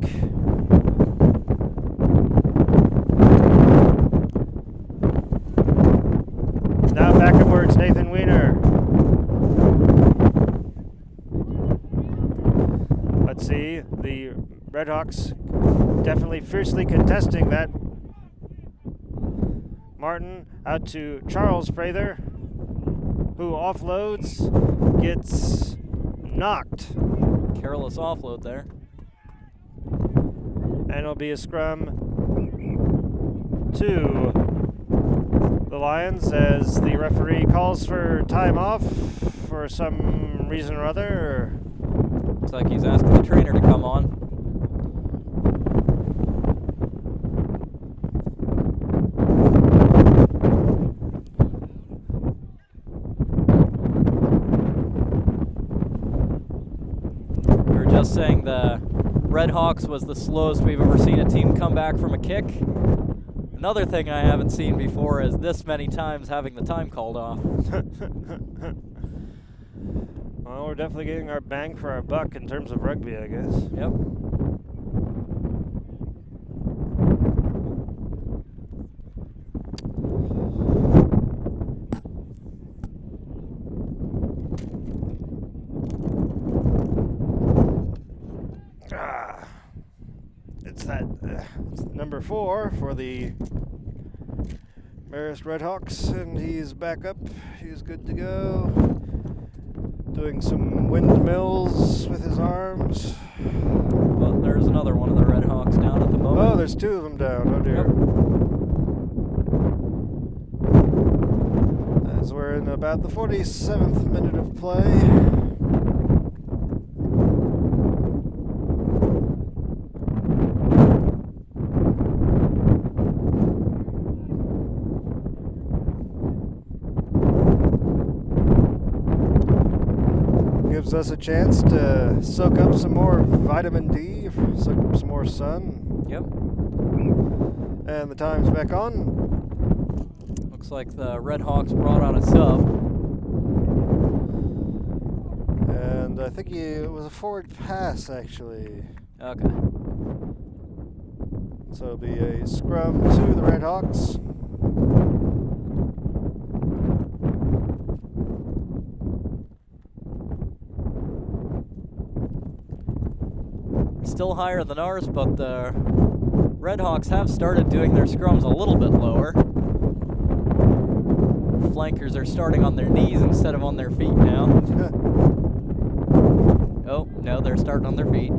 Now backwards, Nathan Weiner. Let's see, the Redhawks definitely fiercely contesting that. Martin out to Charles Prather, who offloads, gets knocked. Careless offload there. And it'll be a scrum to the Lions as the referee calls for time off for some reason or other. Looks like he's asking the trainer to come on. Saying the Redhawks was the slowest we've ever seen a team come back from a kick. Another thing I haven't seen before is this many times having the time called off. Well, we're definitely getting our bang for our buck in terms of rugby, I guess. Yep. It's number 4 for the Marist Redhawks, and he's back up. He's good to go. Doing some windmills with his arms. Well, there's another one of the Redhawks down at the moment. Oh, there's 2 of them down. Oh dear. Yep. As we're in about the 47th minute of play. Gives us a chance to soak up some more vitamin D, soak up some more sun. Yep. And the time's back on. Looks like the Redhawks brought out a sub. And I think it was a forward pass, actually. Okay. So it'll be a scrum to the Redhawks. Still higher than ours, but the Redhawks have started doing their scrums a little bit lower. Flankers are starting on their knees instead of on their feet now. Oh, no, they're starting on their feet.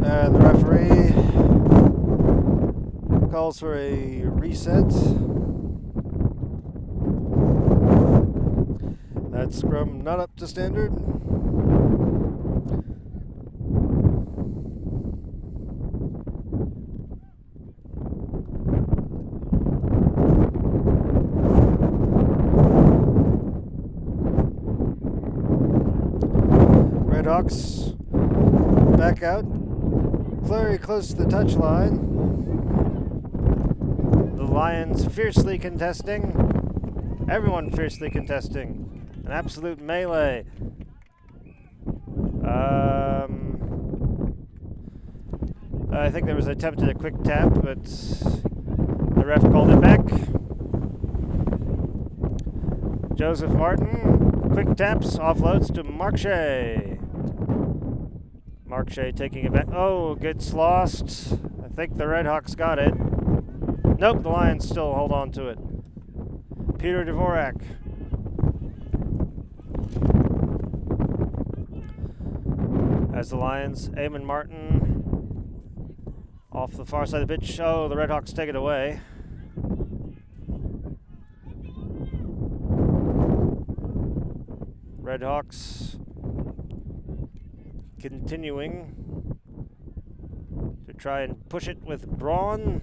And the referee calls for a reset. That scrum not up to standard. Redhawks back out, very close to the touch line. The Lions fiercely contesting. Everyone fiercely contesting. An absolute melee. I think there was an attempt at a quick tap, but the ref called it back. Joseph Martin, quick taps, offloads to Mark Shea. Mark Shea taking it back. Oh, gets lost. I think the Redhawks got it. Nope, the Lions still hold on to it. Peter Dvorak. As the Lions, Eamon Martin off the far side of the pitch. Oh, the Redhawks take it away. Redhawks continuing to try and push it with brawn.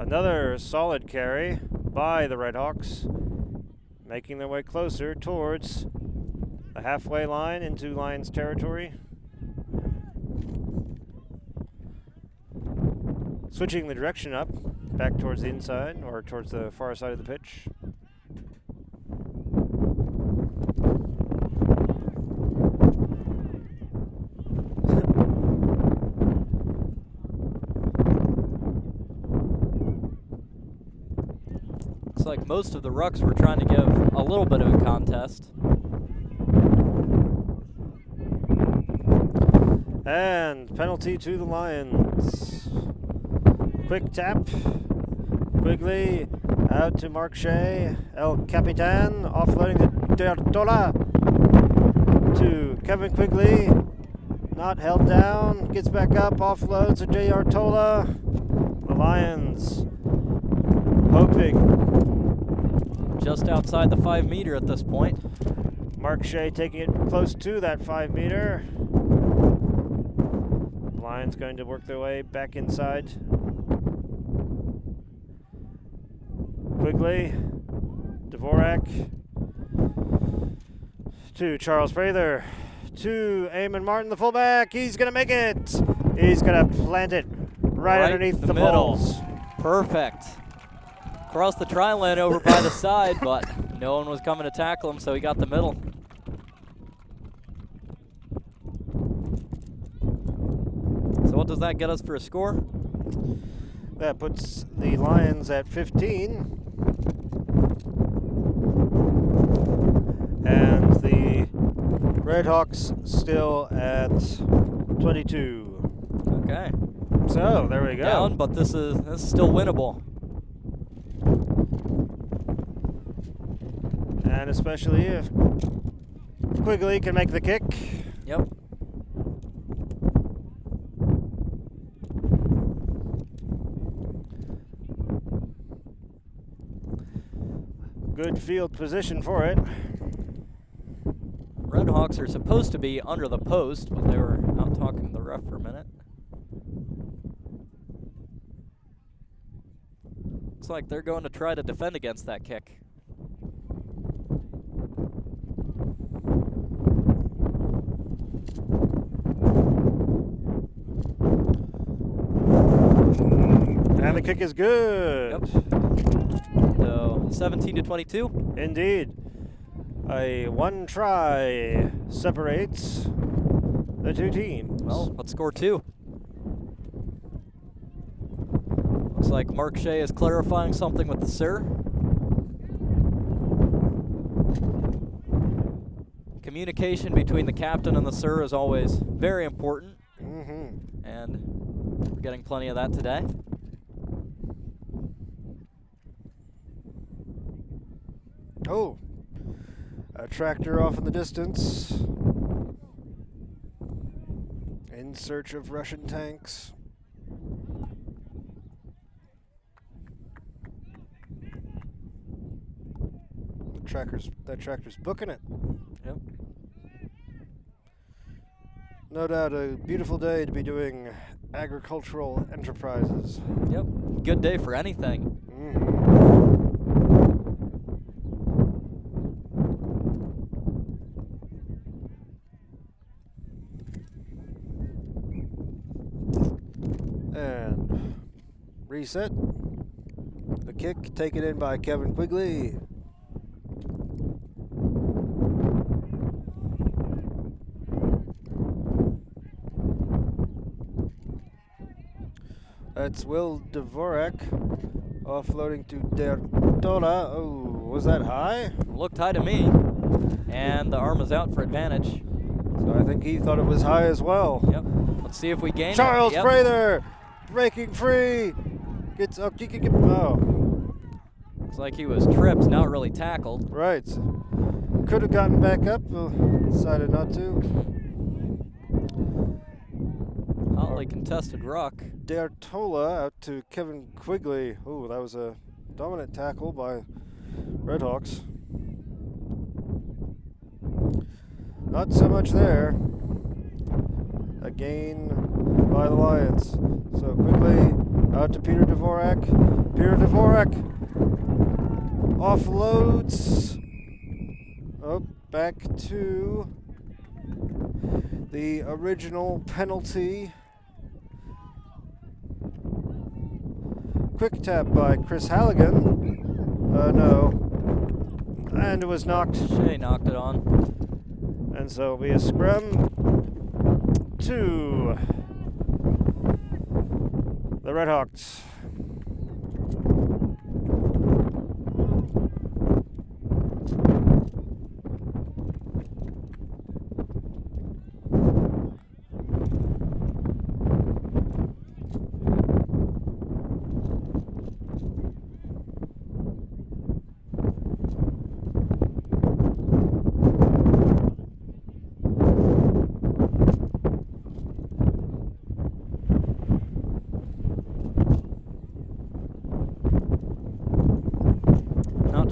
Another solid carry by the Redhawks, making their way closer towards the halfway line into Lions territory. Switching the direction up, back towards the inside, or towards the far side of the pitch. Looks like most of the rucks were trying to give a little bit of a contest. And penalty to the Lions. Quick tap. Quigley out to Mark Shea. El Capitan offloading to D'Artola. To Kevin Quigley. Not held down. Gets back up. Offloads to J. Artola. The Lions hoping. Just outside the 5 meter at this point. Mark Shea taking it close to that 5 meter. Lions going to work their way back inside. Quigley, Dvorak, to Charles Prather, to Eamon Martin, the fullback. He's going to make it. He's going to plant it right underneath the middle. poles. Perfect. Across the try line over by the side, but no one was coming to tackle him, so he got the middle. So what does that get us for a score? That puts the Lions at 15. And the Redhawks still at 22. Okay. So there we go. Down, but this is still winnable. And especially if Quigley can make the kick. Yep. Good field position for it. Redhawks are supposed to be under the post, but they were out talking to the ref for a minute. Looks like they're going to try to defend against that kick. And the kick is good. Yep. So 17-22. Indeed. A one try separates the two teams. Well, let's score two. Looks like Mark Shea is clarifying something with the sir. Communication between the captain and the sir is always very important. Mm-hmm. And we're getting plenty of that today. Oh, a tractor off in the distance in search of Russian tanks. tractor's booking it. Yep. No doubt a beautiful day to be doing agricultural enterprises. Yep. Good day for anything. And reset. The kick taken in by Kevin Quigley. That's Will Dvorak offloading to Dertola. Oh, was that high? Looked high to me. And the arm is out for advantage. So I think he thought it was high as well. Yep. Let's see if we gain. Charles Yep. Prather breaking free. Gets up. Oh. Looks like he was tripped, not really tackled. Right. Could have gotten back up. Decided not to. Hotly contested ruck. Dertola out to Kevin Quigley. Oh, that was a dominant tackle by Redhawks. Not so much there. A gain by the Lions. So Quigley out to Peter Dvorak. Peter Dvorak offloads. Oh, back to the original penalty. Quick tap by Chris Halligan. No. And it was knocked. Shea knocked it on. And so it'll be a scrum to the Redhawks.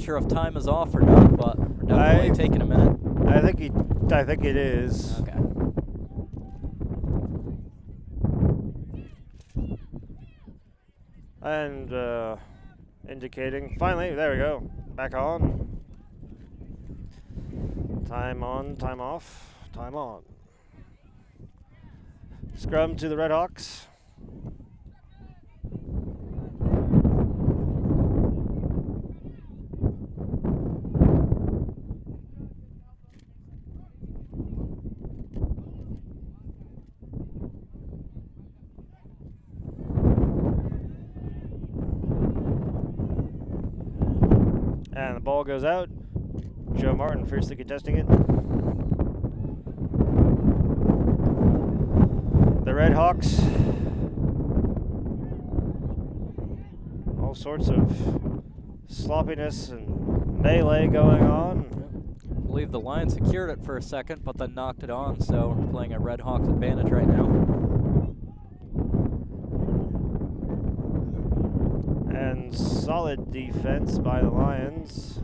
Sure if time is off or not, but we're definitely taking a minute. I think it is. Okay. And indicating finally, there we go. Back on. Time on, time off, time on. Scrum to the Redhawks. And the ball goes out. Joe Martin fiercely contesting it. The Redhawks. All sorts of sloppiness and melee going on. I believe the Lions secured it for a second, but then knocked it on, so we're playing a Redhawks advantage right now. And solid defense by the Lions.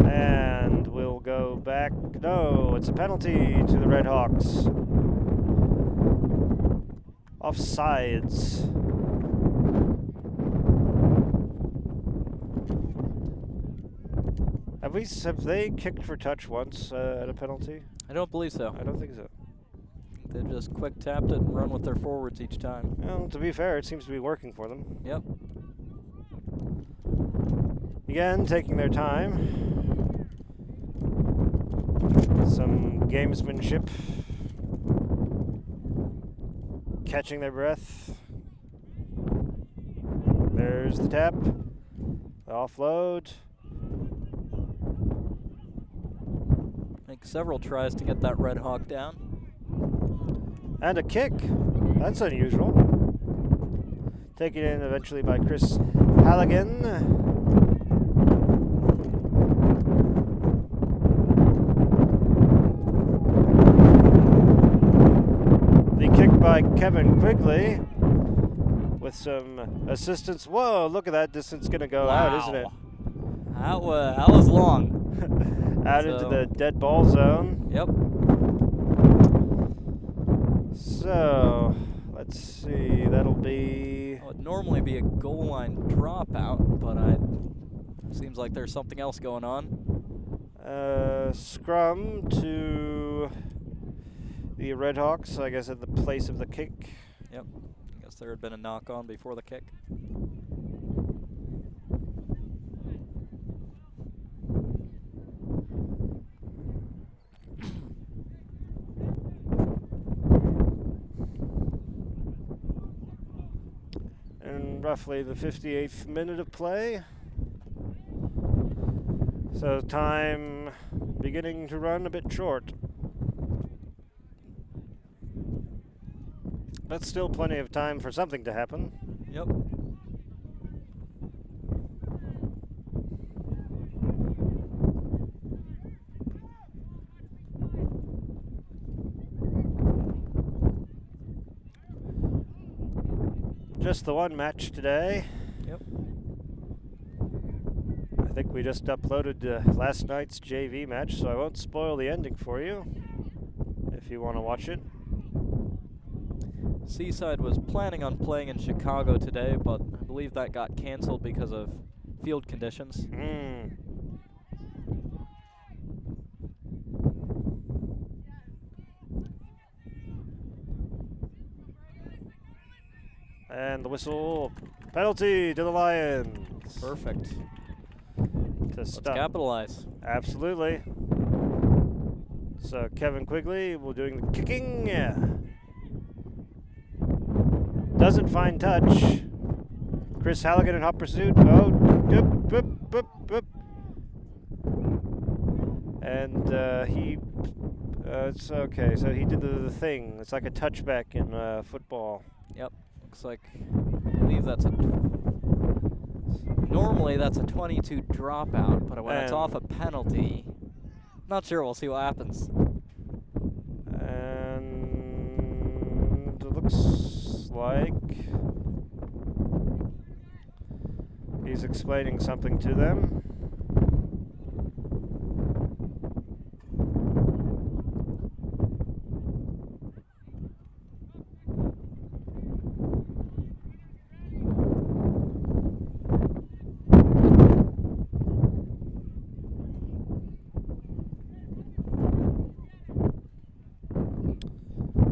And we'll go back. No, it's a penalty to the Redhawks. Offsides. Have they kicked for touch once at a penalty? I don't believe so. I don't think so. They've just quick tapped it and run with their forwards each time. Well, to be fair, it seems to be working for them. Yep. Again, taking their time. Some gamesmanship. Catching their breath. There's the tap. The offload. Make several tries to get that Red Hawk down. And a kick. That's unusual. Taken in eventually by Chris Halligan. The kick by Kevin Quigley with some assistance. Whoa, look at that distance going to go out, isn't it? That was long. Out into the dead ball zone. Yep. So, let's see, that'll be... It would normally be a goal line dropout, but seems like there's something else going on. Scrum to the Redhawks, I guess at the place of the kick. Yep. I guess there had been a knock on before the kick. And roughly the 58th minute of play. So time beginning to run a bit short. But still plenty of time for something to happen. Yep. Just the one match today. Yep. I think we just uploaded last night's JV match, so I won't spoil the ending for you if you want to watch it. Seaside was planning on playing in Chicago today, but I believe that got canceled because of field conditions. And the whistle, penalty to the Lions. Perfect. Let's Stop. capitalize. Absolutely. So Kevin Quigley will doing the kicking. Doesn't find touch. Chris Halligan in hot pursuit. Oh, whoop, whoop, whoop, whoop. And it's okay. So he did the thing. It's like a touchback in football. Yep. Looks like, I believe that's normally that's a 22 dropout, but when it's off a penalty, not sure. We'll see what happens. And it looks like he's explaining something to them.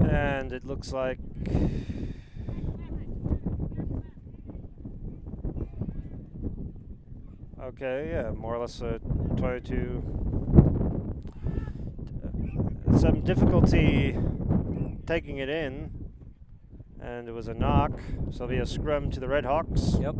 And it looks like okay, yeah, more or less a 22. Some difficulty taking it in, and it was a knock, so it'll be a scrum to the Redhawks. Yep.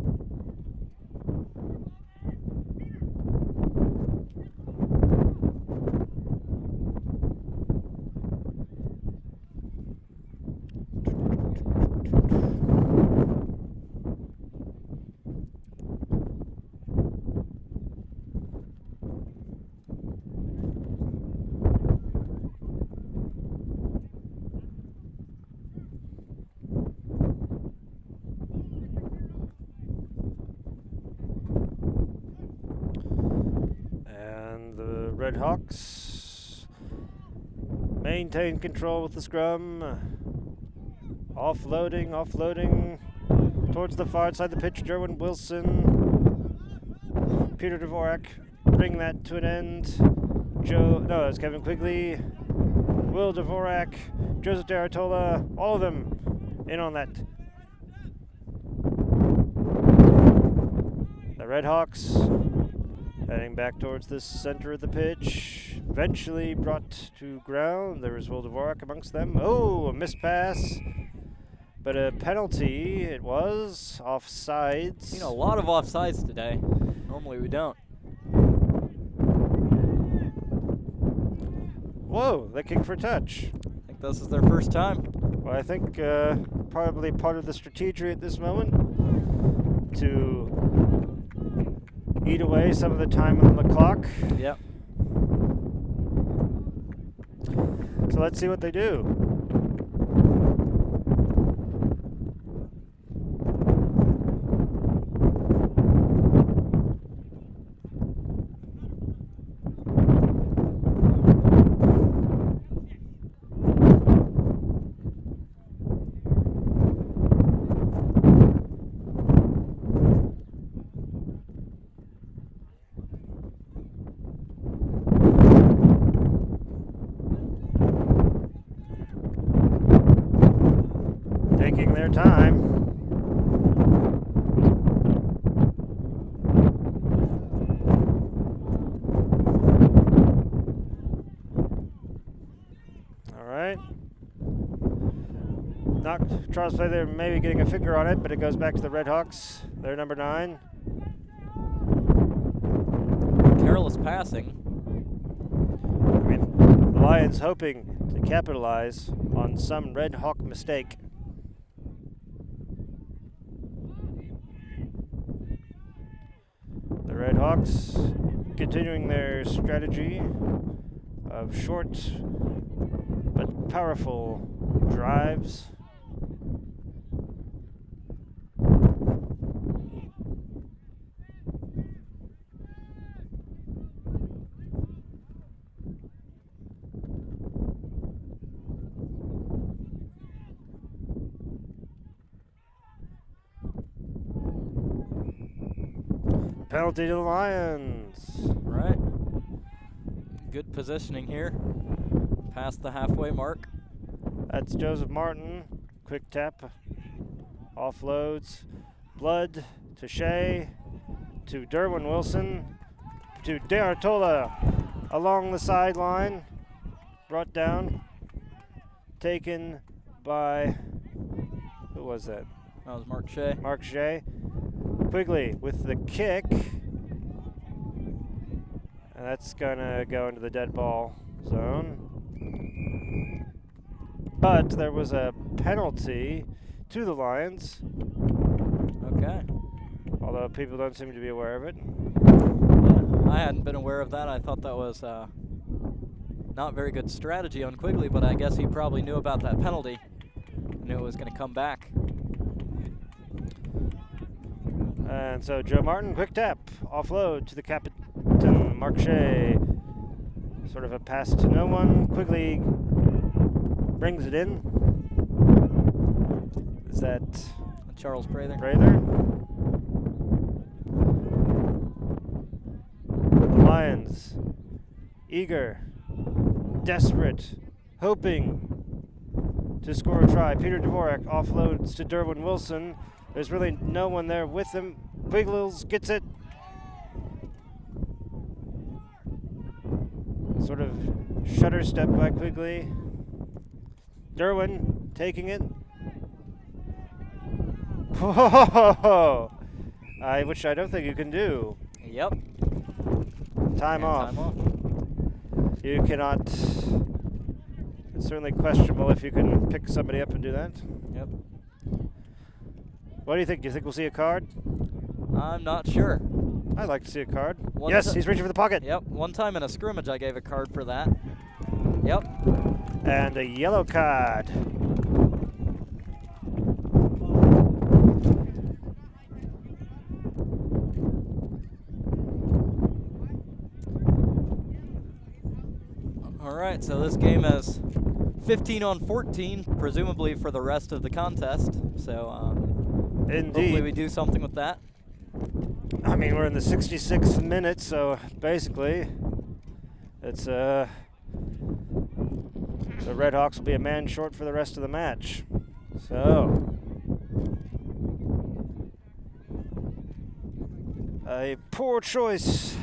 Redhawks maintain control with the scrum. Offloading towards the far side of the pitch. Derwin Wilson, Peter Dvorak bring that to an end. It's Kevin Quigley, Will Dvorak, Joseph D'Artola, all of them in on that. The Redhawks heading back towards the center of the pitch. Eventually brought to ground. There was Will Dvorak amongst them. Oh, a missed pass. But a penalty, it was. Offsides. Seen a lot of offsides today. Normally we don't. Whoa, they kicked for touch. I think this is their first time. Well, I think probably part of the strategy at this moment to eat away some of the time on the clock. Yep. So let's see what they do. Charles play there, maybe getting a finger on it, but it goes back to the Redhawks. They're number 9. Careless passing. I mean, the Lions hoping to capitalize on some Redhawk mistake. The Redhawks continuing their strategy of short but powerful drives. Penalty to the Lions. Right. Good positioning here. Past the halfway mark. That's Joseph Martin. Quick tap. Offloads. Blood to Shea. To Derwin Wilson. To D'Artola along the sideline. Brought down. Taken by, who was that? That was Mark Shea. Mark Shea. Quigley with the kick. And that's going to go into the dead ball zone. But there was a penalty to the Lions. Okay. Although people don't seem to be aware of it. Yeah, I hadn't been aware of that. I thought that was not very good strategy on Quigley, but I guess he probably knew about that penalty. Knew it was going to come back. And so Joe Martin, quick tap, offload to the captain, Mark Shea. Sort of a pass to no one. Quigley brings it in. Is that Charles Prather? The Lions, eager, desperate, hoping to score a try. Peter Dvorak offloads to Derwin Wilson. There's really no one there with him. Quigley gets it. Sort of shutter step by Quigley. Derwin taking it. Whoa! Which I don't think you can do. Yep. Time off. Time off. You cannot. It's certainly questionable if you can pick somebody up and do that. Yep. What do you think? Do you think we'll see a card? I'm not sure. I'd like to see a card. One Yes, he's reaching for the pocket. Yep. One time in a scrimmage, I gave a card for that. Yep. And a yellow card. All right, so this game is 15-on-14, presumably for the rest of the contest. So Indeed. hopefully we do something with that. I mean, we're in the 66th minute, so basically, it's the Redhawks will be a man short for the rest of the match. So, a poor choice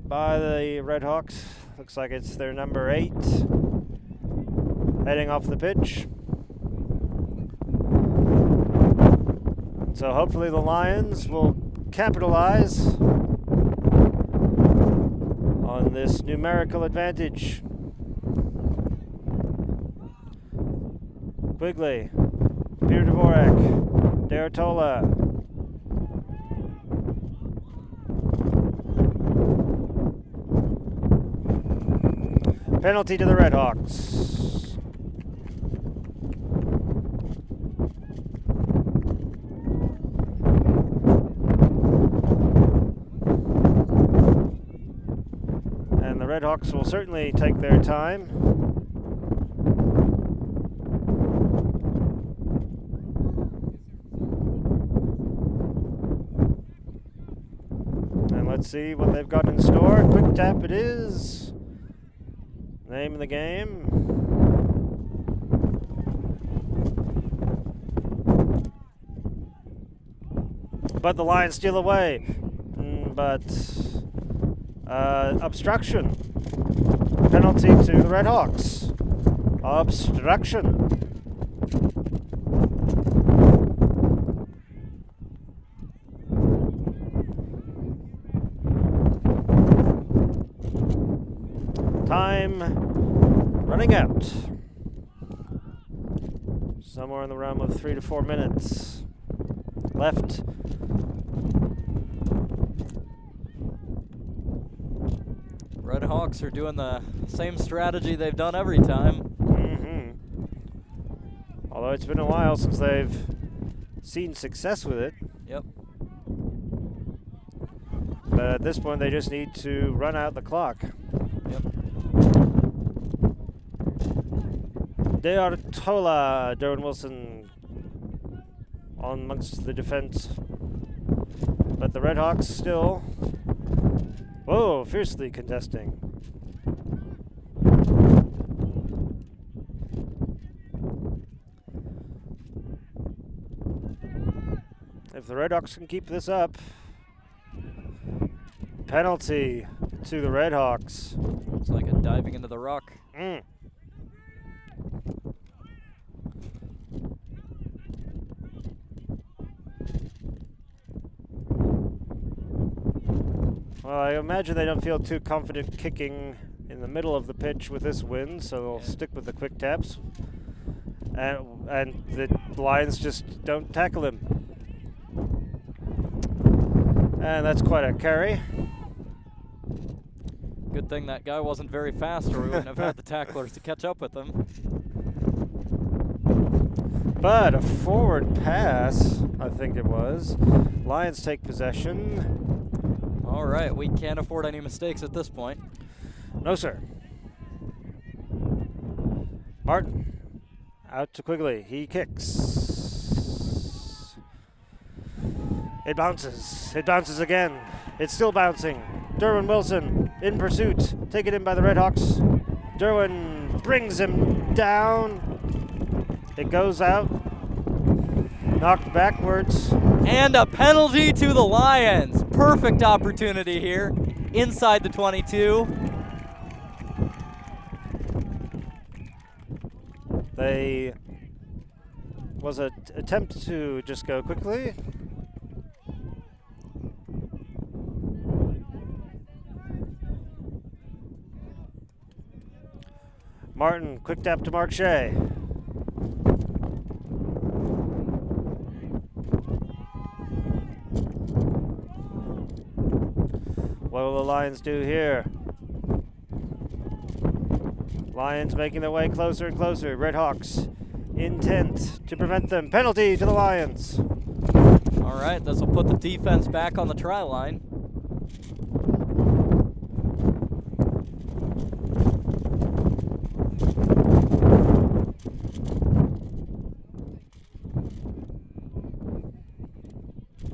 by the Redhawks. Looks like it's their number 8 heading off the pitch. So hopefully the Lions will capitalize on this numerical advantage. Quigley, Peter Dvorak, D'Artola. Penalty to the Redhawks. And the Redhawks will certainly take their time. And let's see what they've got in store. Quick tap it is. Name of the game. But the Lions steal away. But obstruction. Penalty to the Redhawks. Obstruction. Time running out. Somewhere in the realm of 3 to 4 minutes left. Redhawks are doing the same strategy they've done every time. Although it's been a while since they've seen success with it. Yep. But at this point, they just need to run out the clock. Yep. D'Artola, Derwin Wilson on amongst the defense. But the Redhawks still, whoa, fiercely contesting. If the Redhawks can keep this up, penalty to the Redhawks. It's like a diving into the rock. Well, I imagine they don't feel too confident kicking in the middle of the pitch with this wind, so they'll stick with the quick taps. And the Lions just don't tackle him. And that's quite a carry. Good thing that guy wasn't very fast, or we wouldn't have had the tacklers to catch up with him. But a forward pass, I think it was. Lions take possession. All right, we can't afford any mistakes at this point. No, sir. Martin, out to Quigley. He kicks. It bounces. It bounces again. It's still bouncing. Derwin Wilson in pursuit. Taken in by the Redhawks. Derwin brings him down. It goes out. Knocked backwards. And a penalty to the Lions. Perfect opportunity here inside the 22. They was an attempt to just go quickly. Martin, quick tap to Mark Shea. What will the Lions do here? Lions making their way closer and closer. Redhawks intent to prevent them. Penalty to the Lions. All right, this will put the defense back on the try line.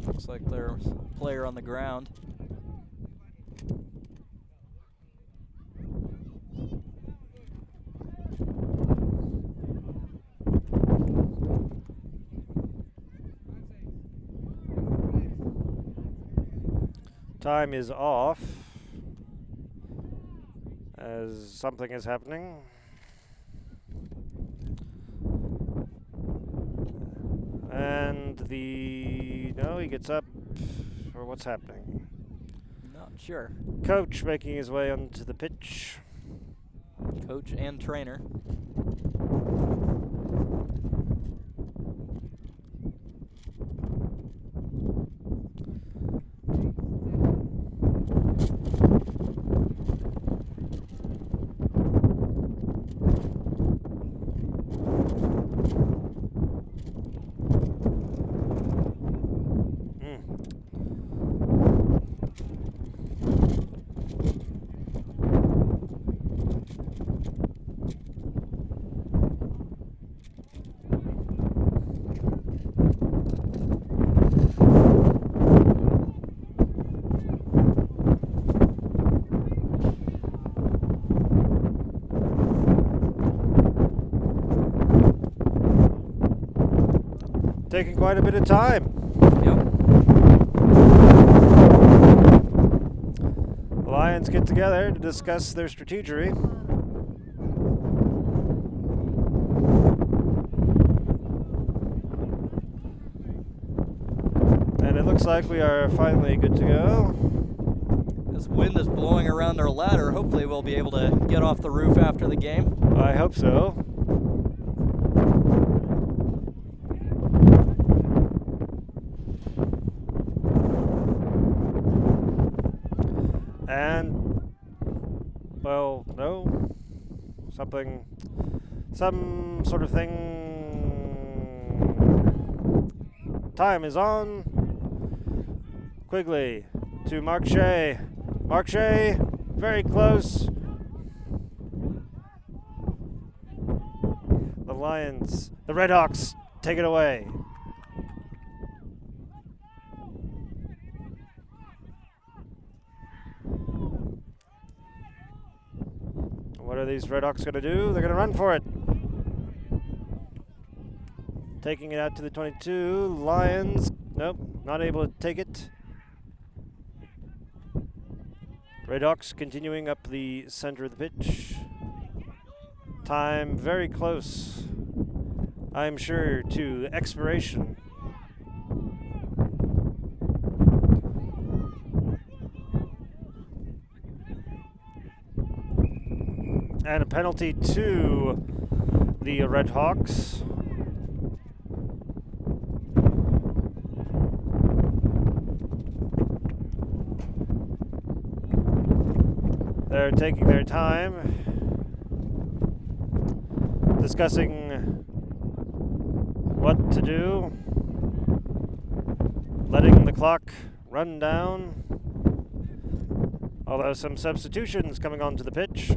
Looks like there's a player on the ground. Time is off as something is happening. And no, he gets up, or what's happening? Not sure. Coach making his way onto the pitch. Coach and trainer. Taking quite a bit of time. Yep. The Lions get together to discuss their strategy. And it looks like we are finally good to go. As wind is blowing around our ladder. Hopefully we'll be able to get off the roof after the game. I hope so. And, well, no. Some sort of thing. Time is on. Quigley to Mark Shea. Mark Shea, very close. The Lions, the Redhawks, take it away. What are these Redhawks going to do? They're going to run for it. Taking it out to the 22. Lions, nope, not able to take it. Redhawks continuing up the center of the pitch. Time very close, I'm sure, to expiration. And a penalty to the Redhawks. They're taking their time, discussing what to do, letting the clock run down, although some substitutions coming onto the pitch.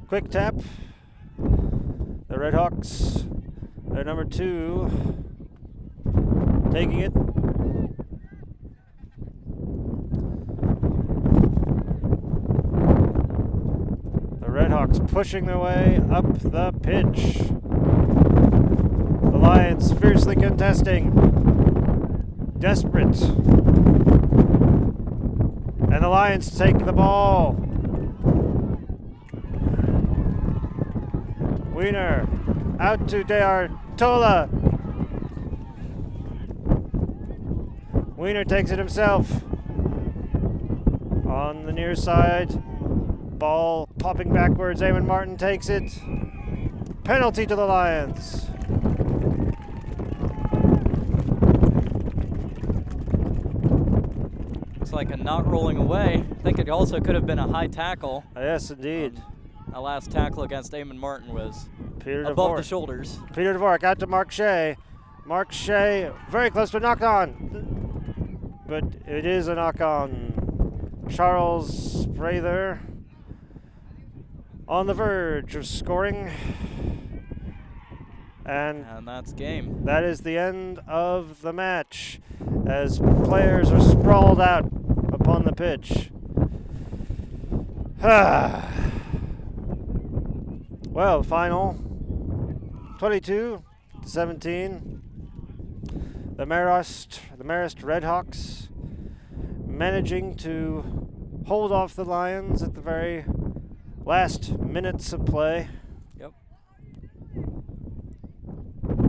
Quick tap. The Redhawks, their number 2, taking it. The Redhawks pushing their way up the pitch. The Lions fiercely contesting. Desperate. And the Lions take the ball. Wiener out to D'Artola. Wiener takes it himself. On the near side. Ball popping backwards. Eamon Martin takes it. Penalty to the Lions. Looks like a not rolling away. I think it also could have been a high tackle. Yes, indeed. Our last tackle against Eamon Martin was Peter above Dvorak. the shoulders. Peter Dvorak out to Mark Shea. Mark Shea very close to a knock on. But it is a knock on. Charles Prather on the verge of scoring. And that's game. That is the end of the match as players are sprawled out upon the pitch. Well, final 22-17. The Marist Redhawks managing to hold off the Lions at the very last minutes of play. Yep.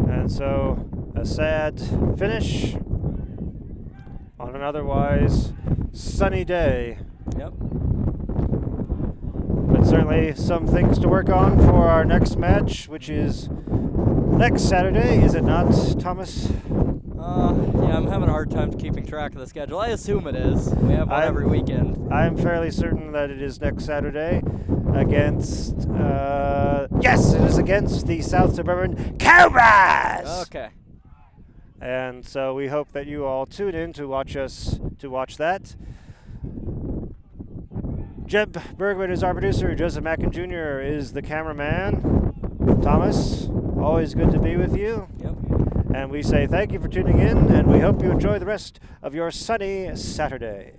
And so a sad finish on an otherwise sunny day. Yep. But certainly some things to work on for our next match, which is next Saturday, is it not, Thomas? Yeah, I'm having a hard time keeping track of the schedule. I assume it is. We have one every weekend. I'm fairly certain that it is next Saturday against, yes, it is against the South Suburban Cobras! Okay. And so we hope that you all tune in to watch that. Jeb Bergman is our producer. Joseph Mackin Jr. is the cameraman. Thomas, always good to be with you. Yep. And we say thank you for tuning in, and we hope you enjoy the rest of your sunny Saturday.